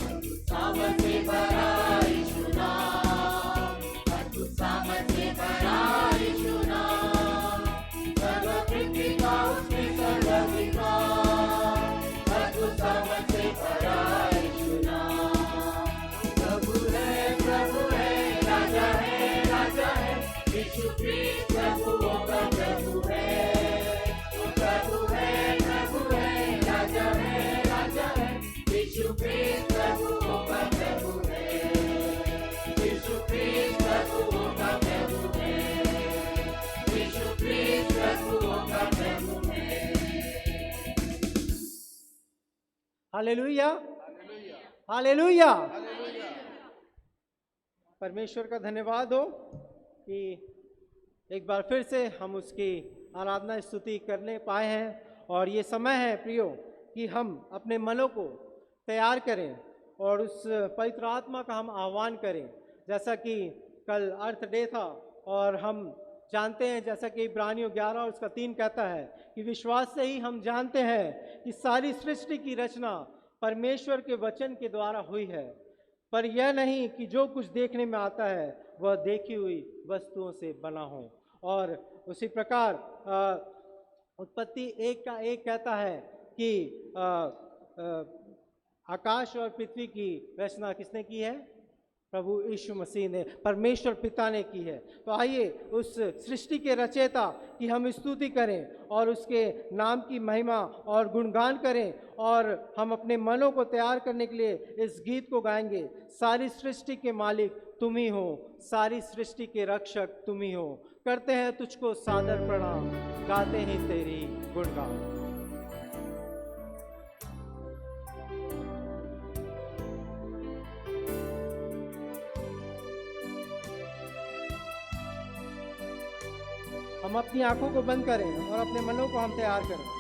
अद्भुत सामर्थ से भरा यीशु नाम, अद्भुत सामर्थ से भरा यीशु नाम, सर्व पृथ्वी का उसमें सर्वाधिकार। अद्भुत सामर्थ से भरा यीशु नाम। प्रभु है, राजा है, यीशु क्रिस्ट प्रभुओं का प्रभु है। वो प्रभु है, राजा है, यीशु क्रिस्ट प्रभुओं का प्रभु है, यीशु क्रिस्ट प्रभुओं का प्रभु है, यीशु क्रिस्ट प्रभुओं का प्रभु है। Hallelujah, hallelujah. परमेश्वर का धन्यवाद हो कि एक बार फिर से हम उसकी आराधना स्तुति करने पाए हैं। और ये समय है प्रियो कि हम अपने मनों को तैयार करें और उस पवित्र आत्मा का हम आह्वान करें। जैसा कि कल अर्थ डे था और हम जानते हैं, जैसा कि इब्रानियों 11 और उसका 3 कहता है कि विश्वास से ही हम जानते हैं कि सारी सृष्टि की रचना परमेश्वर के वचन के द्वारा हुई है, पर यह नहीं कि जो कुछ देखने में आता है वह देखी हुई वस्तुओं से बना हो। और उसी प्रकार उत्पत्ति 1:1 कहता है कि आकाश और पृथ्वी की रचना किसने की है? प्रभु यीशु मसीह ने, परमेश्वर पिता ने की है। तो आइए उस सृष्टि के रचयिता की हम स्तुति करें और उसके नाम की महिमा और गुणगान करें, और हम अपने मनों को तैयार करने के लिए इस गीत को गाएंगे। सारी सृष्टि के मालिक तुम ही हो, सारी सृष्टि के रक्षक तुम ही हो, करते हैं तुझको सादर प्रणाम, गाते हैं तेरी गुणगान। हम अपनी आंखों को बंद करें और अपने मनों को हम तैयार करें।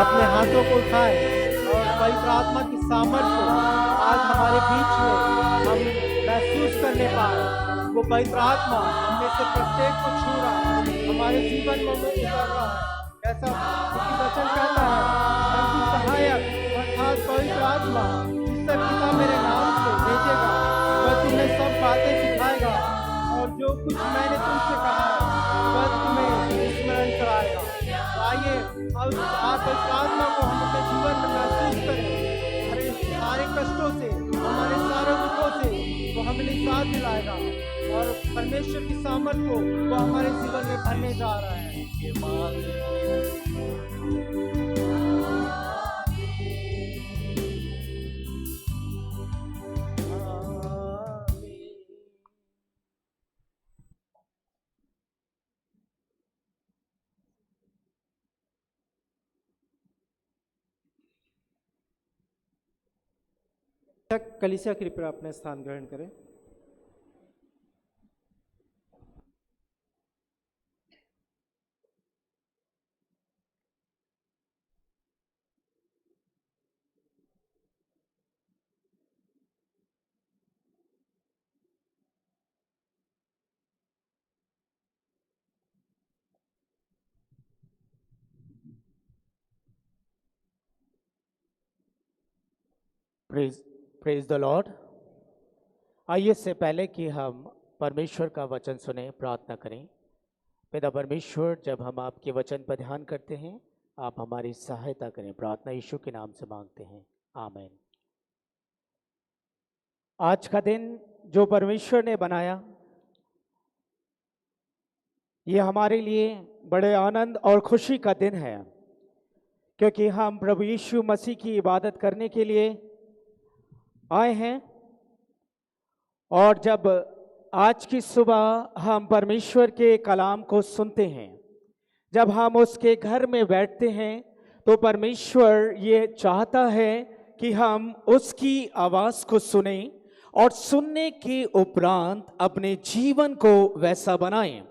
अपने हाथों को उठाएं और पवित्र आत्मा की सामर्थ को आज हमारे बीच में हम महसूस करने पाए। वो पवित्र आत्मा हमें से प्रत्येक को छू रहा है, हमारे जीवन में उतर रहा है। ऐसा उसकी वचन कहता है, परंतु सहायक अर्थात पवित्र आत्मा जिससे पिता मेरे नाम से भेजेगा, वह तुम्हें सब बातें सिखाएगा और जो कुछ मैंने तुमसे कहा है वह तुम्हें स्मरण कराएगा। आइए अब पवित्र आत्मा को हम अपने जीवन में महसूस करें। सारे कष्टों से हमारे हमारे सारे दुखों से वो हमें निजात दिलाएगा और परमेश्वर की सामर्थ को वो हमारे जीवन में भरने जा रहा है। कलीसिया कृपया अपने स्थान ग्रहण करें। Praise the Lord. आइए इससे पहले कि हम परमेश्वर का वचन सुने, प्रार्थना करें। पिता परमेश्वर, जब हम आपके वचन पर ध्यान करते हैं, आप हमारी सहायता करें। प्रार्थना यीशु के नाम से मांगते हैं, आमीन। आज का दिन जो परमेश्वर ने बनाया, ये हमारे लिए बड़े आनंद और खुशी का दिन है, क्योंकि हम प्रभु यीशु मसीह की इबादत करने के लिए आए हैं। और जब आज की सुबह हम परमेश्वर के कलाम को सुनते हैं, जब हम उसके घर में बैठते हैं, तो परमेश्वर ये चाहता है कि हम उसकी आवाज़ को सुने और सुनने के उपरांत अपने जीवन को वैसा बनाएं।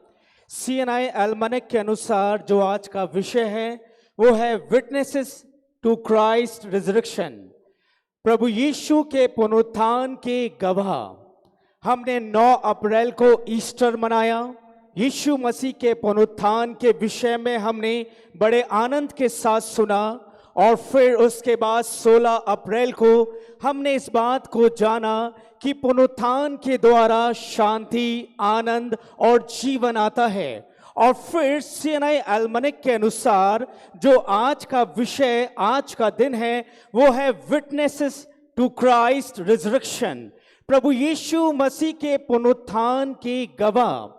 CNI एल्मनक के अनुसार जो आज का विषय है वो है विटनेसेस टू क्राइस्ट रिजरेक्शन, प्रभु यीशु के पुनरुत्थान के गवाह। हमने 9 अप्रैल को ईस्टर मनाया। यीशु मसीह के पुनरुत्थान के विषय में हमने बड़े आनंद के साथ सुना, और फिर उसके बाद 16 अप्रैल को हमने इस बात को जाना कि पुनरुत्थान के द्वारा शांति, आनंद और जीवन आता है। और फिर CNI एल्मनक के अनुसार जो आज का विषय, आज का दिन है, वो है विटनेसेस टू क्राइस्ट रिजरेक्शन, प्रभु यीशु मसीह के पुनरुत्थान के गवाह।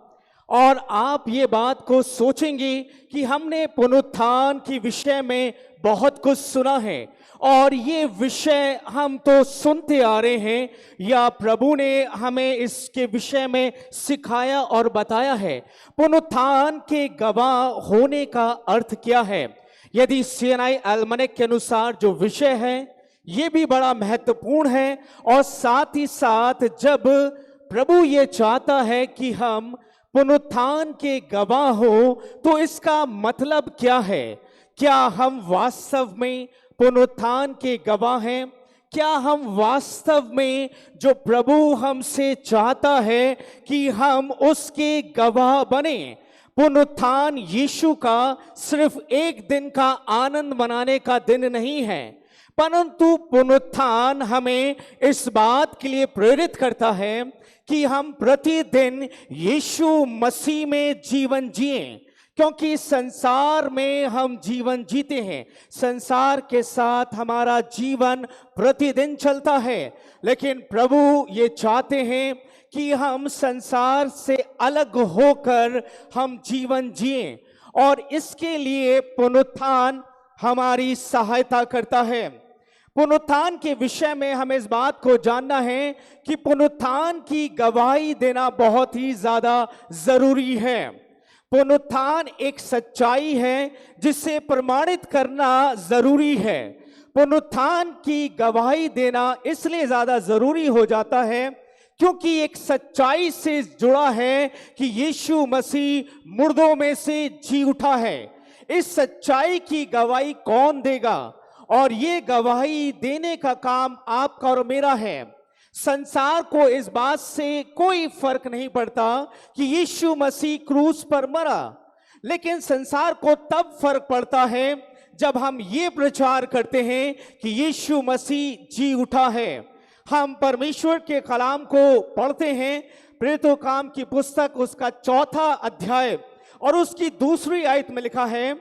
और आप ये बात को सोचेंगे कि हमने पुनरुत्थान के विषय में बहुत कुछ सुना है, और ये विषय हम तो सुनते आ रहे हैं या प्रभु ने हमें इसके विषय में सिखाया और बताया है। पुनरुत्थान के गवाह होने का अर्थ क्या है? यदि CNI एल्मनक के अनुसार जो विषय है ये भी बड़ा महत्वपूर्ण है, और साथ ही साथ जब प्रभु ये चाहता है कि हम पुनरुत्थान के गवाह हो, तो इसका मतलब क्या है? क्या हम वास्तव में पुनरुत्थान के गवाह हैं? क्या हम वास्तव में जो प्रभु हमसे चाहता है कि हम उसके गवाह बने? पुनरुत्थान यीशु का सिर्फ एक दिन का आनंद मनाने का दिन नहीं है, परंतु पुनरुत्थान हमें इस बात के लिए प्रेरित करता है कि हम प्रतिदिन यीशु मसीह में जीवन जिएं, क्योंकि संसार में हम जीवन जीते हैं, संसार के साथ हमारा जीवन प्रतिदिन चलता है, लेकिन प्रभु ये चाहते हैं कि हम संसार से अलग होकर हम जीवन जिएं, और इसके लिए पुनरुत्थान हमारी सहायता करता है। पुनरुत्थान के विषय में हमें इस बात को जानना है कि पुनरुत्थान की गवाही देना बहुत ही ज्यादा जरूरी है। पुनरुत्थान एक सच्चाई है जिसे प्रमाणित करना जरूरी है। पुनरुत्थान की गवाही देना इसलिए ज्यादा जरूरी हो जाता है क्योंकि एक सच्चाई से जुड़ा है कि यीशु मसीह मुर्दों में से जी उठा है। इस सच्चाई की गवाही कौन देगा? और ये गवाही देने का काम आपका और मेरा है। संसार को इस बात से कोई फर्क नहीं पड़ता कि यीशु मसीह क्रूस पर मरा, लेकिन संसार को तब फर्क पड़ता है जब हम ये प्रचार करते हैं कि यीशु मसीह जी उठा है। हम परमेश्वर के कलाम को पढ़ते हैं, प्रेरितों काम की पुस्तक उसका 4 अध्याय और उसकी 2 आयत में लिखा है,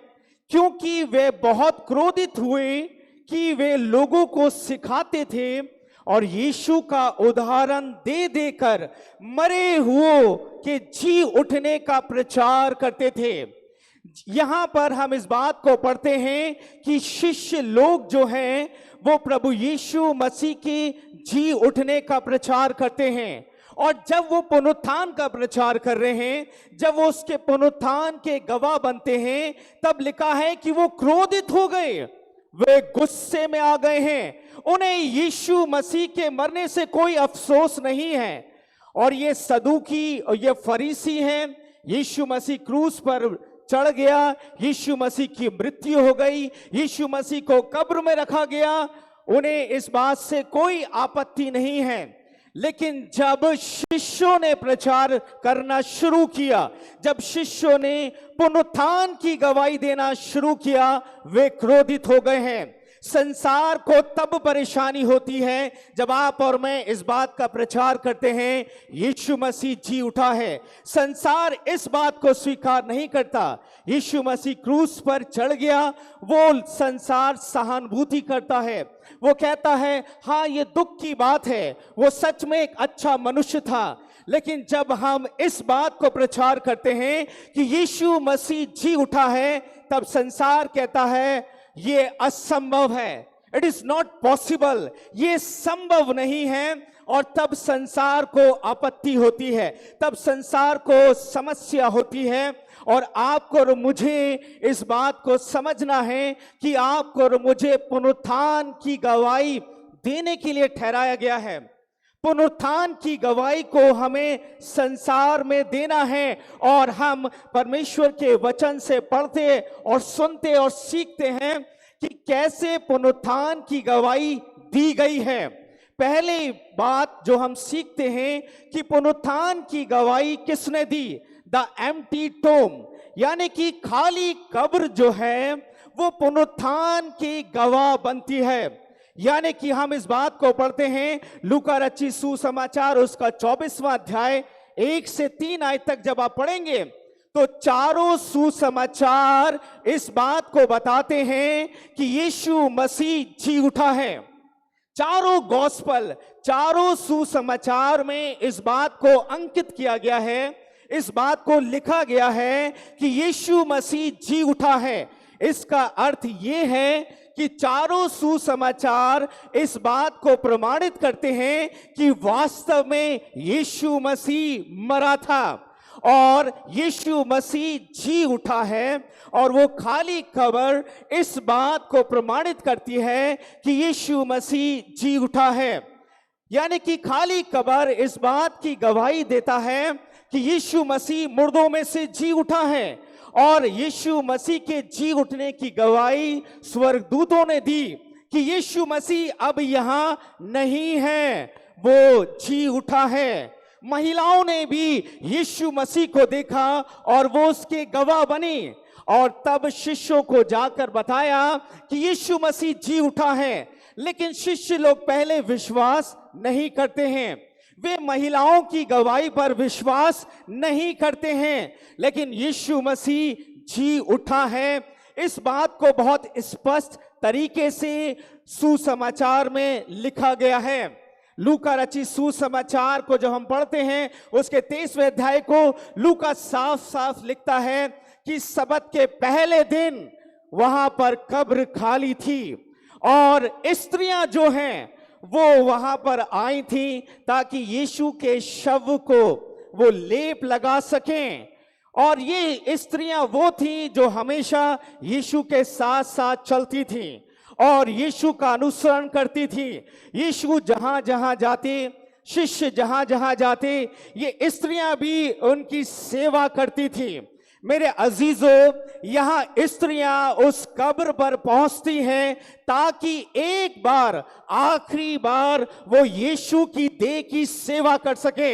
क्योंकि वे बहुत क्रोधित हुए कि वे लोगों को सिखाते थे और यीशु का उदाहरण दे देकर मरे हुओं के जी उठने का प्रचार करते थे। यहां पर हम इस बात को पढ़ते हैं कि शिष्य लोग जो हैं वो प्रभु यीशु मसीह के जी उठने का प्रचार करते हैं, और जब वो पुनरुत्थान का प्रचार कर रहे हैं, जब वो उसके पुनरुत्थान के गवाह बनते हैं, तब लिखा है कि वो क्रोधित हो गए, वे गुस्से में आ गए हैं। उन्हें यीशु मसीह के मरने से कोई अफसोस नहीं है। और ये सदूकी और ये फरीसी हैं, यीशु मसीह क्रूस पर चढ़ गया, यीशु मसीह की मृत्यु हो गई, यीशु मसीह को कब्र में रखा गया, उन्हें इस बात से कोई आपत्ति नहीं है। लेकिन जब शिष्यों ने प्रचार करना शुरू किया, जब शिष्यों ने पुनरुत्थान की गवाही देना शुरू किया, वे क्रोधित हो गए हैं। संसार को तब परेशानी होती है जब आप और मैं इस बात का प्रचार करते हैं यीशु मसीह जी उठा है। संसार इस बात को स्वीकार नहीं करता। यीशु मसीह क्रूस पर चढ़ गया, वो संसार सहानुभूति करता है, वो कहता है हाँ ये दुख की बात है, वो सच में एक अच्छा मनुष्य था। लेकिन जब हम इस बात को प्रचार करते हैं कि यीशु मसीह जी उठा है, तब संसार कहता है ये असंभव है, इट इज नॉट पॉसिबल, ये संभव नहीं है। और तब संसार को आपत्ति होती है, तब संसार को समस्या होती है। और आपको और मुझे इस बात को समझना है कि आपको और मुझे पुनरुत्थान की गवाही देने के लिए ठहराया गया है। पुनरुत्थान की गवाही को हमें संसार में देना है, और हम परमेश्वर के वचन से पढ़ते और सुनते और सीखते हैं कि कैसे पुनरुत्थान की गवाही दी गई है। पहली बात जो हम सीखते हैं कि पुनरुत्थान की गवाही किसने दी? द एम्प्टी टोम, यानी कि खाली कब्र जो है वो पुनरुत्थान की गवाह बनती है। यानी कि हम इस बात को पढ़ते हैं लूका रचित सुसमाचार उसका 24वां अध्याय 1 से 3 आयत तक जब आप पढ़ेंगे तो चारों सुसमाचार इस बात को बताते हैं कि यीशु मसीह जी उठा है। चारों गॉस्पल, चारों सुसमाचार में इस बात को अंकित किया गया है, इस बात को लिखा गया है कि यीशु मसीह जी उठा है। इसका अर्थ ये है कि चारों सुसमाचार इस बात को प्रमाणित करते हैं कि वास्तव में यीशु मसीह मरा था और यीशु मसीह जी उठा है। और वो खाली कब्र इस बात को प्रमाणित करती है कि यीशु मसीह जी उठा है। यानी कि खाली कब्र इस बात की गवाही देता है कि यीशु मसीह मुर्दों में से जी उठा है, और यीशु मसीह के जी उठने की गवाही स्वर्गदूतों ने दी कि यीशु मसीह अब यहां नहीं है, वो जी उठा है। महिलाओं ने भी यीशु मसीह को देखा और वो उसके गवाह बनी, और तब शिष्यों को जाकर बताया कि यीशु मसीह जी उठा है। लेकिन शिष्य लोग पहले विश्वास नहीं करते हैं, वे महिलाओं की गवाही पर विश्वास नहीं करते हैं। लेकिन यीशु मसीह जी उठा है, इस बात को बहुत स्पष्ट तरीके से सुसमाचार में लिखा गया है। लूका रचित सुसमाचार को जब हम पढ़ते हैं उसके 23वें अध्याय को लूका साफ साफ लिखता है कि सबत के पहले दिन वहां पर कब्र खाली थी, और स्त्रियां जो हैं वो वहां पर आई थी ताकि यीशु के शव को वो लेप लगा सकें। और ये स्त्रियां वो थी जो हमेशा यीशु के साथ साथ चलती थी और यीशु का अनुसरण करती थी। यीशु जहां जहां जाते, शिष्य जहां जहां जाते, ये स्त्रियां भी उनकी सेवा करती थी। मेरे अजीजों, यहाँ स्त्रियां उस कब्र पर पहुंचती हैं ताकि एक बार, आखिरी बार वो यीशु की देह की सेवा कर सके।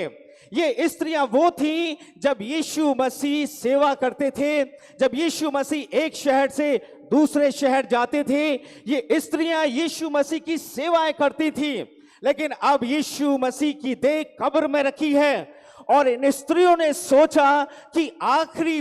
ये स्त्रियां वो थी जब यीशु मसीह सेवा करते थे, जब यीशु मसीह एक शहर से दूसरे शहर जाते थे, ये स्त्रियां यीशु मसीह की सेवाएं करती थी। लेकिन अब यीशु मसीह की देह कब्र में रखी है और इन स्त्रियों ने सोचा कि आखिरी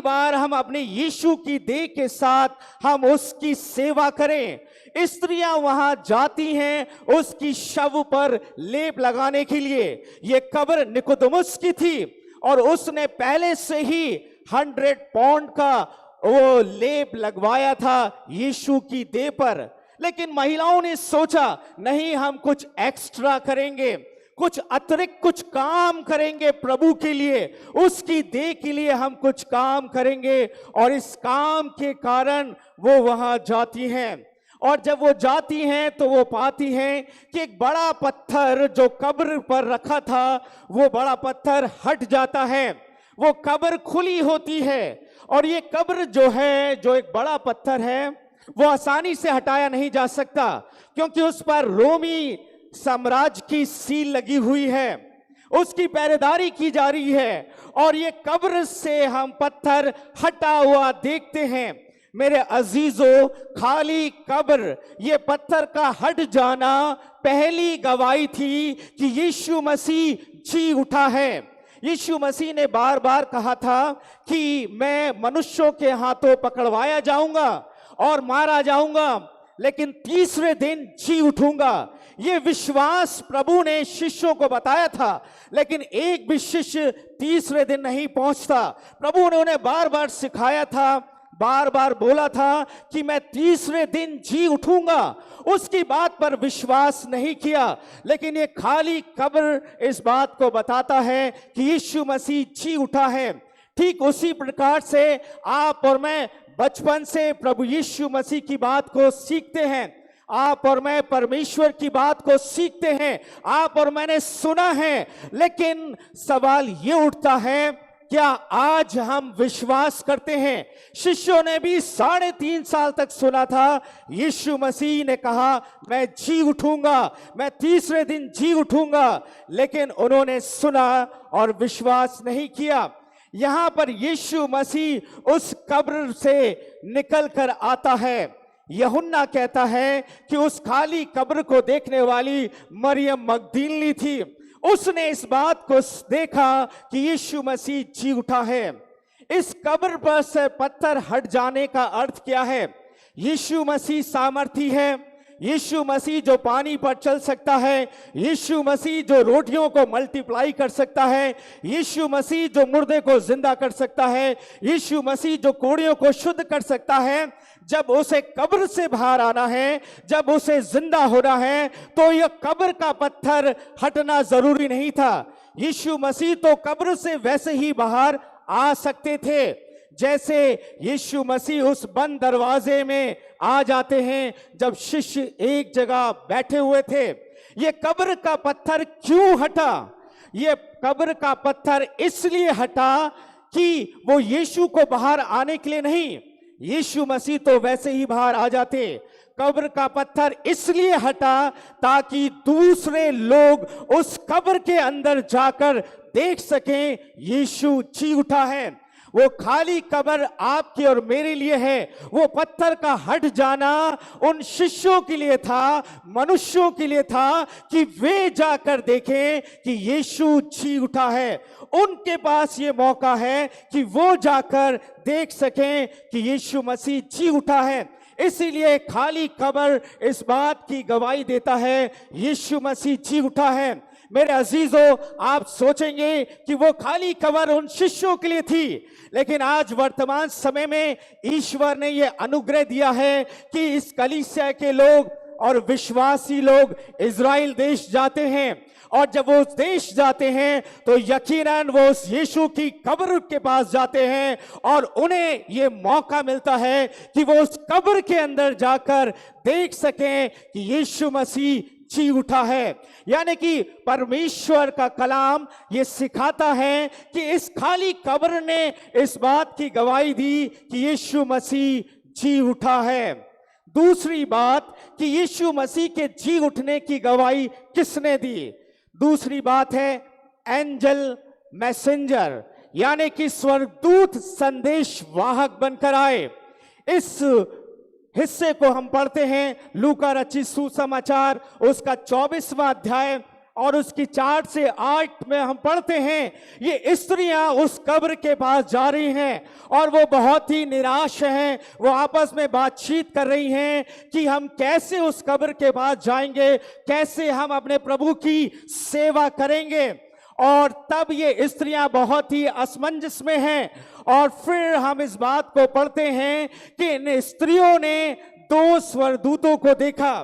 बार हम अपने यीशु की देह के साथ हम उसकी सेवा करें। स्त्रियां वहां जाती हैं उसकी शव पर लेप लगाने के लिए। ये कब्र निकोदेमुस की थी और उसने पहले से ही 100 पाउंड का वो लेप लगवाया था यीशु की देह पर। लेकिन महिलाओं ने सोचा नहीं, हम कुछ एक्स्ट्रा करेंगे, कुछ अतिरिक्त कुछ काम करेंगे प्रभु के लिए, उसकी देह के लिए हम कुछ काम करेंगे। और इस काम के कारण वो वहां जाती हैं। और जब वो जाती हैं तो वो पाती हैं कि एक बड़ा पत्थर जो कब्र पर रखा था वो बड़ा पत्थर हट जाता है, वो कब्र खुली होती है। और ये कब्र जो है, जो एक बड़ा पत्थर है, वो आसानी से हटाया नहीं जा सकता क्योंकि उस पर रोमी साम्राज्य की सील लगी हुई है, उसकी पहरेदारी की जा रही है। और ये कब्र से हम पत्थर हटा हुआ देखते हैं। मेरे अजीजों, खाली कब्र, ये पत्थर का हट जाना पहली गवाही थी कि यीशु मसीह जी उठा है। यीशु मसीह ने बार बार कहा था कि मैं मनुष्यों के हाथों पकड़वाया जाऊंगा और मारा जाऊंगा, लेकिन तीसरे दिन जी उठूंगा। ये विश्वास प्रभु ने शिष्यों को बताया था, लेकिन एक भी शिष्य तीसरे दिन नहीं पहुंचता। प्रभु ने उन्हें बार बार सिखाया था, बार बार बोला था कि मैं तीसरे दिन जी उठूंगा, उसकी बात पर विश्वास नहीं किया। लेकिन ये खाली कब्र इस बात को बताता है कि यीशु मसीह जी उठा है। ठीक उसी प्रकार से आप और मैं बचपन से प्रभु यीशु मसीह की बात को सीखते हैं, आप और मैं परमेश्वर की बात को सीखते हैं, आप और मैंने सुना है। लेकिन सवाल ये उठता है, क्या आज हम विश्वास करते हैं? शिष्यों ने भी 3.5 साल तक सुना था, यीशु मसीह ने कहा मैं जी उठूंगा, मैं तीसरे दिन जी उठूंगा, लेकिन उन्होंने सुना और विश्वास नहीं किया। यहां पर यीशु मसीह उस कब्र से निकल कर आता है। यूहन्ना कहता है कि उस खाली कब्र को देखने वाली मरियम मगदलीनी थी, उसने इस बात को देखा कि यीशु मसीह जी उठा है। इस कब्र पर से पत्थर हट जाने का अर्थ क्या है? यीशु मसीह सामर्थी है, यीशु मसीह जो पानी पर चल सकता है, यीशु मसीह जो रोटियों को मल्टीप्लाई कर सकता है, यीशु मसीह जो मुर्दे को जिंदा कर सकता है, यीशु मसीह जो कोड़ियों को शुद्ध कर सकता है। जब उसे कब्र से बाहर आना है, जब उसे जिंदा होना है, तो यह कब्र का पत्थर हटना जरूरी नहीं था। यीशु मसीह तो कब्र से वैसे ही बाहर आ सकते थे जैसे यीशु मसीह उस बंद दरवाजे में आ जाते हैं जब शिष्य एक जगह बैठे हुए थे। ये कब्र का पत्थर क्यों हटा? ये कब्र का पत्थर इसलिए हटा कि वो यीशु को बाहर आने के लिए नहीं, यीशु मसीह तो वैसे ही बाहर आ जाते। कब्र का पत्थर इसलिए हटा ताकि दूसरे लोग उस कब्र के अंदर जाकर देख सकें यीशु जी उठा है। वो खाली कब्र आपके और मेरे लिए है। वो पत्थर का हट जाना उन शिष्यों के लिए था, मनुष्यों के लिए था कि वे जाकर देखें कि यीशु जी उठा है। उनके पास ये मौका है कि वो जाकर देख सकें कि यीशु मसीह जी उठा है। इसीलिए खाली कब्र इस बात की गवाही देता है यीशु मसीह जी उठा है। मेरे अजीजों, आप सोचेंगे कि वो खाली कब्र उन शिष्यों के लिए थी, लेकिन आज वर्तमान समय में ईश्वर ने ये अनुग्रह दिया है कि इस कलीसिया के लोग और विश्वासी लोग इज़राइल देश जाते हैं, और जब वो उस देश जाते हैं तो यकीनन वो उस यीशु की कब्र के पास जाते हैं और उन्हें ये मौका मिलता है कि वो उस कब्र के अंदर जाकर देख सकें कि यीशु मसीह जी उठा है। यानी कि परमेश्वर का कलाम ये सिखाता है कि इस खाली कब्र ने इस बात की गवाही दी कि यीशु मसीह जी उठा है। दूसरी बात कि यीशु मसीह के जी उठने की गवाही किसने दी? दूसरी बात है एंजल मैसेंजर, यानी कि स्वर्गदूत संदेश वाहक बनकर आए। इस हिस्से को हम पढ़ते हैं लूका रचित सुसमाचार उसका 24वां अध्याय और उसकी 4 से 8 में हम पढ़ते हैं, ये स्त्रियां उस कब्र के पास जा रही हैं और वो बहुत ही निराश हैं। वो आपस में बातचीत कर रही हैं कि हम कैसे उस कब्र के पास जाएंगे, कैसे हम अपने प्रभु की सेवा करेंगे। और तब ये स्त्रियां बहुत ही असमंजस में हैं। और फिर हम इस बात को पढ़ते हैं कि इन स्त्रियों ने 2 स्वर्गदूतों को देखा।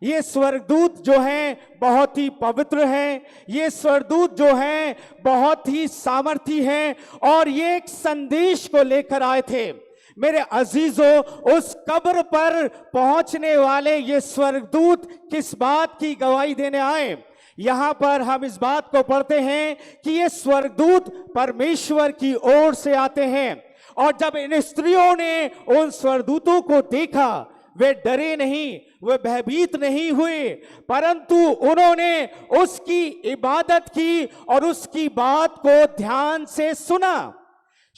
ये स्वर्गदूत जो हैं बहुत ही पवित्र हैं, ये स्वर्गदूत जो हैं बहुत ही सामर्थी हैं और ये एक संदेश को लेकर आए थे। मेरे अजीजों, उस कब्र पर पहुंचने वाले ये स्वर्गदूत किस बात की गवाही देने आए? यहां पर हम इस बात को पढ़ते हैं कि ये स्वर्गदूत परमेश्वर की ओर से आते हैं। और जब इन स्त्रियों ने उन स्वर्गदूतों को देखा, वे डरे नहीं, वे भयभीत नहीं हुए, परंतु उन्होंने उसकी इबादत की और उसकी बात को ध्यान से सुना।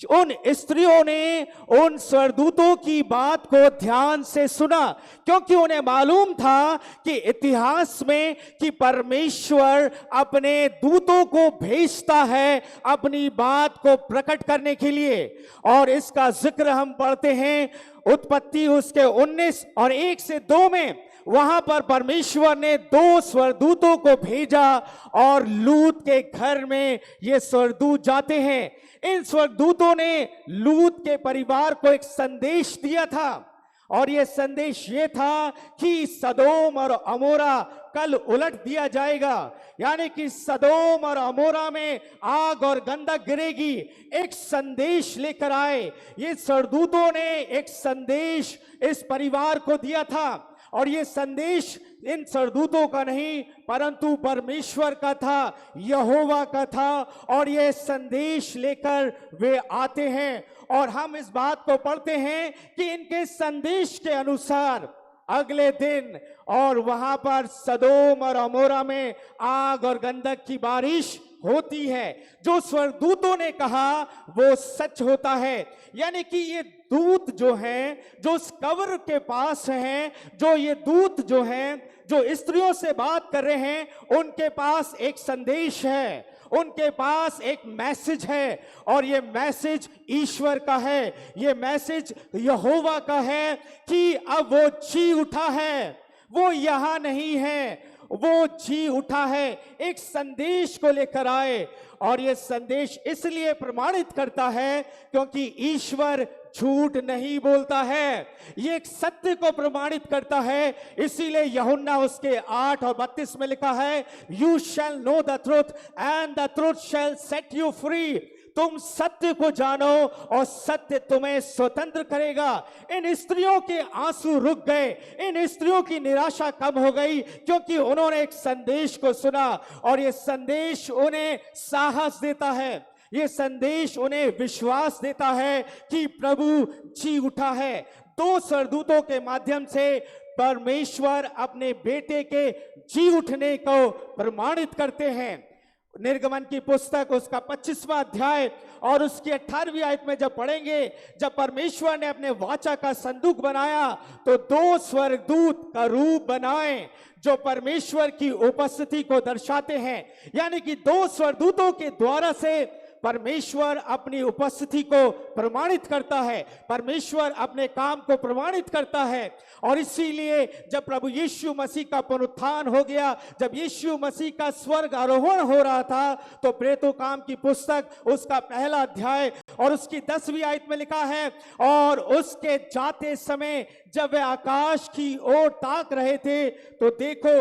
उन स्त्रियों ने उन स्वर्गदूतों की बात को ध्यान से सुना, क्योंकि उन्हें मालूम था कि इतिहास में कि परमेश्वर अपने दूतों को भेजता है अपनी बात को प्रकट करने के लिए। और इसका जिक्र हम पढ़ते हैं उत्पत्ति उसके 19 और 1 से 2 में। वहां पर परमेश्वर ने 2 स्वर्गदूतों को भेजा और लूत के घर में ये स्वर्गदूत जाते हैं। इन स्वर्गदूतों ने लूत के परिवार को एक संदेश दिया था और यह संदेश ये था कि सदोम और अमोरा कल उलट दिया जाएगा, यानी कि सदोम और अमोरा में आग और गंधक गिरेगी। एक संदेश लेकर आए। ये स्वर्गदूतों ने एक संदेश इस परिवार को दिया था और ये संदेश इन स्वर्गदूतों का नहीं परंतु परमेश्वर का था, यहोवा का था। और ये संदेश लेकर वे आते हैं और हम इस बात को पढ़ते हैं कि इनके संदेश के अनुसार अगले दिन और वहां पर सदोम और अमोरा में आग और गंधक की बारिश होती है। जो स्वर्गदूतों ने कहा वो सच होता है, यानी कि ये दूत जो हैं, जो उस कब्र के पास हैं, जो ये दूत जो हैं, जो स्त्रियों से बात कर रहे हैं, उनके पास एक संदेश है, उनके पास एक मैसेज है। और ये मैसेज ईश्वर का है, ये मैसेज यहोवा का है कि अब वो जी उठा है, वो यहां नहीं है, वो जी उठा है। एक संदेश को लेकर आए और ये संदेश इसलिए प्रमाणित करता है क्योंकि ईश्वर झूठ नहीं बोलता है, ये एक सत्य को प्रमाणित करता है। इसीलिए यूहन्ना उसके 8 और 32 में लिखा है, you shall know the truth and the truth shall set you free. तुम सत्य को जानो और सत्य तुम्हें स्वतंत्र करेगा। इन स्त्रियों के आंसू रुक गए, इन स्त्रियों की निराशा कम हो गई क्योंकि उन्होंने एक संदेश को सुना और ये संदेश उन्हें साहस देता है, ये संदेश उन्हें विश्वास देता है कि प्रभु जी उठा है। 2 स्वर्गदूतों के माध्यम से परमेश्वर अपने बेटे के जी उठने को प्रमाणित करते हैं। निर्गमन की पुस्तक उसका 25वां अध्याय और उसकी 18वीं आयत में जब पढ़ेंगे, जब परमेश्वर ने अपने वाचा का संदूक बनाया तो 2 स्वर्गदूत का रूप बनाए जो परमेश्वर की उपस्थिति को दर्शाते हैं। यानी कि 2 स्वर्गदूतों के द्वारा से परमेश्वर अपनी उपस्थिति को प्रमाणित करता है, परमेश्वर अपने काम को प्रमाणित करता है। और इसीलिए जब प्रभु यीशु मसीह का पुनरुत्थान हो गया, जब यीशु मसीह का स्वर्ग आरोहण हो रहा था, तो प्रेरितों काम की पुस्तक उसका 1 अध्याय और उसकी 10वीं आयत में लिखा है, और उसके जाते समय जब वे आकाश की ओर ताक रहे थे तो देखो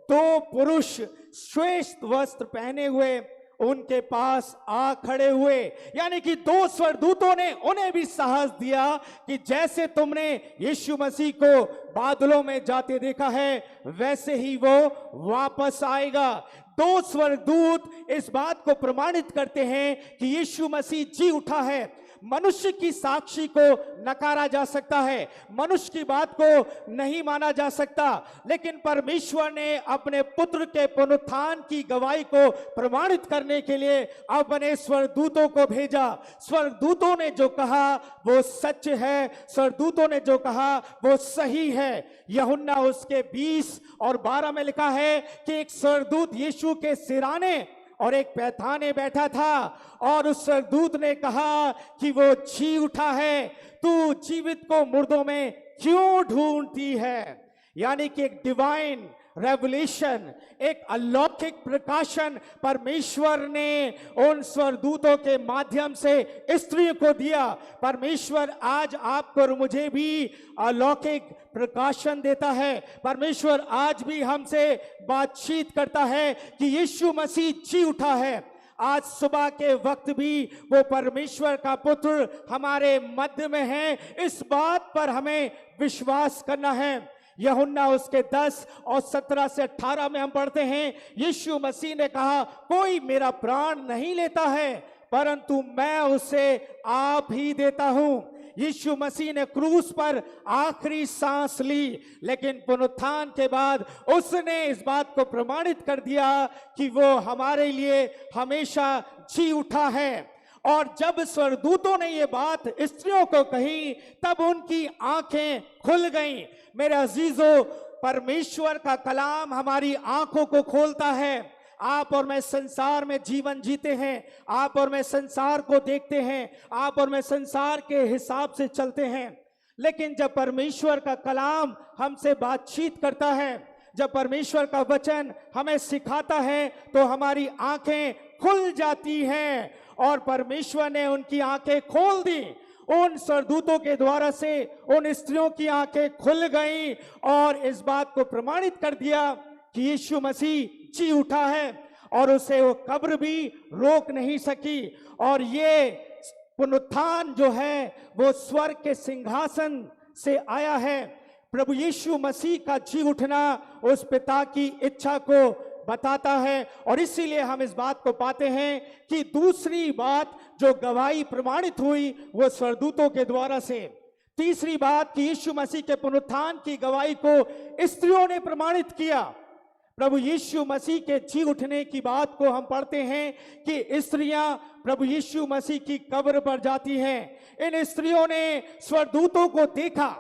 2 पुरुष श्वेत वस्त्र पहने हुए उनके पास आ खड़े हुए। यानी कि 2 स्वर्गदूतों ने उन्हें भी साहस दिया कि जैसे तुमने यीशु मसीह को बादलों में जाते देखा है वैसे ही वो वापस आएगा। 2 स्वर्गदूत इस बात को प्रमाणित करते हैं कि यीशु मसीह जी उठा है। मनुष्य की साक्षी को नकारा जा सकता है, मनुष्य की बात को नहीं माना जा सकता, लेकिन परमेश्वर ने अपने पुत्र के पुनरुत्थान की गवाही को प्रमाणित करने के लिए अपने स्वर्गदूतों को भेजा। स्वर्गदूतों ने जो कहा वो सच है, स्वर्गदूतों ने जो कहा वो सही है। यूहन्ना उसके 20 और 12 में लिखा है कि एक स्वर्गदूत यीशु के सिराने और एक पैठाने बैठा था और उस स्वर्गदूत ने कहा कि वो जी उठा है, तू जीवित को मुर्दों में क्यों ढूंढती है। यानी कि एक डिवाइन रेवलेशन, एक अलौकिक प्रकाशन परमेश्वर ने उन स्वर्गदूतों के माध्यम से स्त्रियों को दिया। परमेश्वर आज आपको और मुझे भी अलौकिक प्रकाशन देता है। परमेश्वर आज भी हमसे बातचीत करता है कि यीशु मसीह जी उठा है। आज सुबह के वक्त भी वो परमेश्वर का पुत्र हमारे मध्य में है, इस बात पर हमें विश्वास करना है। यूहन्ना उसके 10 और 17 से 18 में हम पढ़ते हैं, यीशु मसीह ने कहा, कोई मेरा प्राण नहीं लेता है परंतु मैं उसे आप ही देता हूं। यीशु मसीह ने क्रूस पर आखिरी सांस ली, लेकिन पुनरुत्थान के बाद उसने इस बात को प्रमाणित कर दिया कि वो हमारे लिए हमेशा जी उठा है। और जब स्वर्गदूतों ने ये बात स्त्रियों को कही तब उनकी आंखें खुल गईं। मेरे अजीजों, परमेश्वर का कलाम हमारी आंखों को खोलता है। आप और मैं संसार में जीवन जीते हैं, आप और मैं संसार को देखते हैं, आप और मैं संसार के हिसाब से चलते हैं, लेकिन जब परमेश्वर का कलाम हमसे बातचीत करता है, जब परमेश्वर का वचन हमें सिखाता है तो हमारी आंखें खुल जाती हैं। और परमेश्वर ने उनकी आंखें खोल दी, उन स्वर्गदूतों के द्वारा से उन स्त्रियों की आंखें खुल गईं और इस बात को प्रमाणित कर दिया कि यीशु मसीह जी उठा है और उसे वो कब्र भी रोक नहीं सकी। और ये पुनरुत्थान जो है वो स्वर्ग के सिंहासन से आया है। प्रभु यीशु मसीह का जी उठना उस पिता की इच्छा को बताता है और इसीलिए हम इस बात को पाते हैं कि दूसरी बात जो गवाही प्रमाणित हुई वो स्वर्गदूतों के द्वारा से। तीसरी बात कि यीशु मसीह के पुनरुत्थान की गवाही को स्त्रियों ने प्रमाणित किया। प्रभु यीशु मसीह के जी उठने की बात को हम पढ़ते हैं कि स्त्रियां प्रभु यीशु मसीह की कब्र पर जाती हैं। इन स्त्रियों ने स्वर्गदूतों को देखा,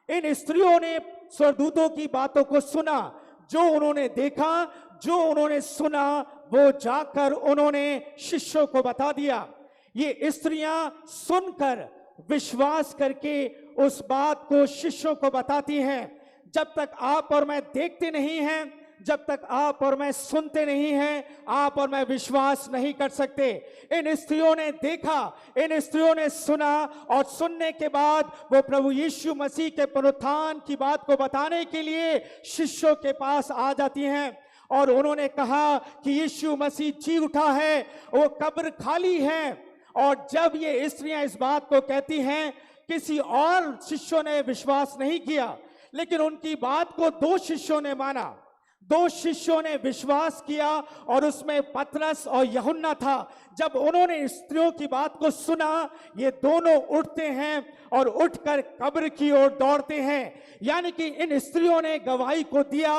इन स्त्रियों ने स्वर्गदूतों की बातों को सुना। जो उन्होंने देखा, जो उन्होंने सुना, वो जाकर उन्होंने शिष्यों को बता दिया। ये स्त्रियां सुनकर विश्वास करके उस बात को शिष्यों को बताती हैं। जब तक आप और मैं देखते नहीं हैं, जब तक आप और मैं सुनते नहीं हैं, आप और मैं विश्वास नहीं कर सकते। इन स्त्रियों ने देखा, इन स्त्रियों ने सुना और सुनने के बाद वो प्रभु यीशु मसीह के पुनरुत्थान की बात को बताने के लिए शिष्यों के पास आ जाती हैं और उन्होंने कहा कि यीशु मसीह जी उठा है, वो कब्र खाली है। और जब ये स्त्रियां इस बात को कहती हैं, किसी और शिष्यों ने विश्वास नहीं किया, लेकिन उनकी बात को 2 शिष्यों ने माना, 2 शिष्यों ने विश्वास किया और उसमें पतरस और यूहन्ना था। जब उन्होंने स्त्रियों की बात को सुना, ये दोनों उठते हैं और उठकर कब्र की ओर दौड़ते हैं। यानी कि इन स्त्रियों ने गवाही को दिया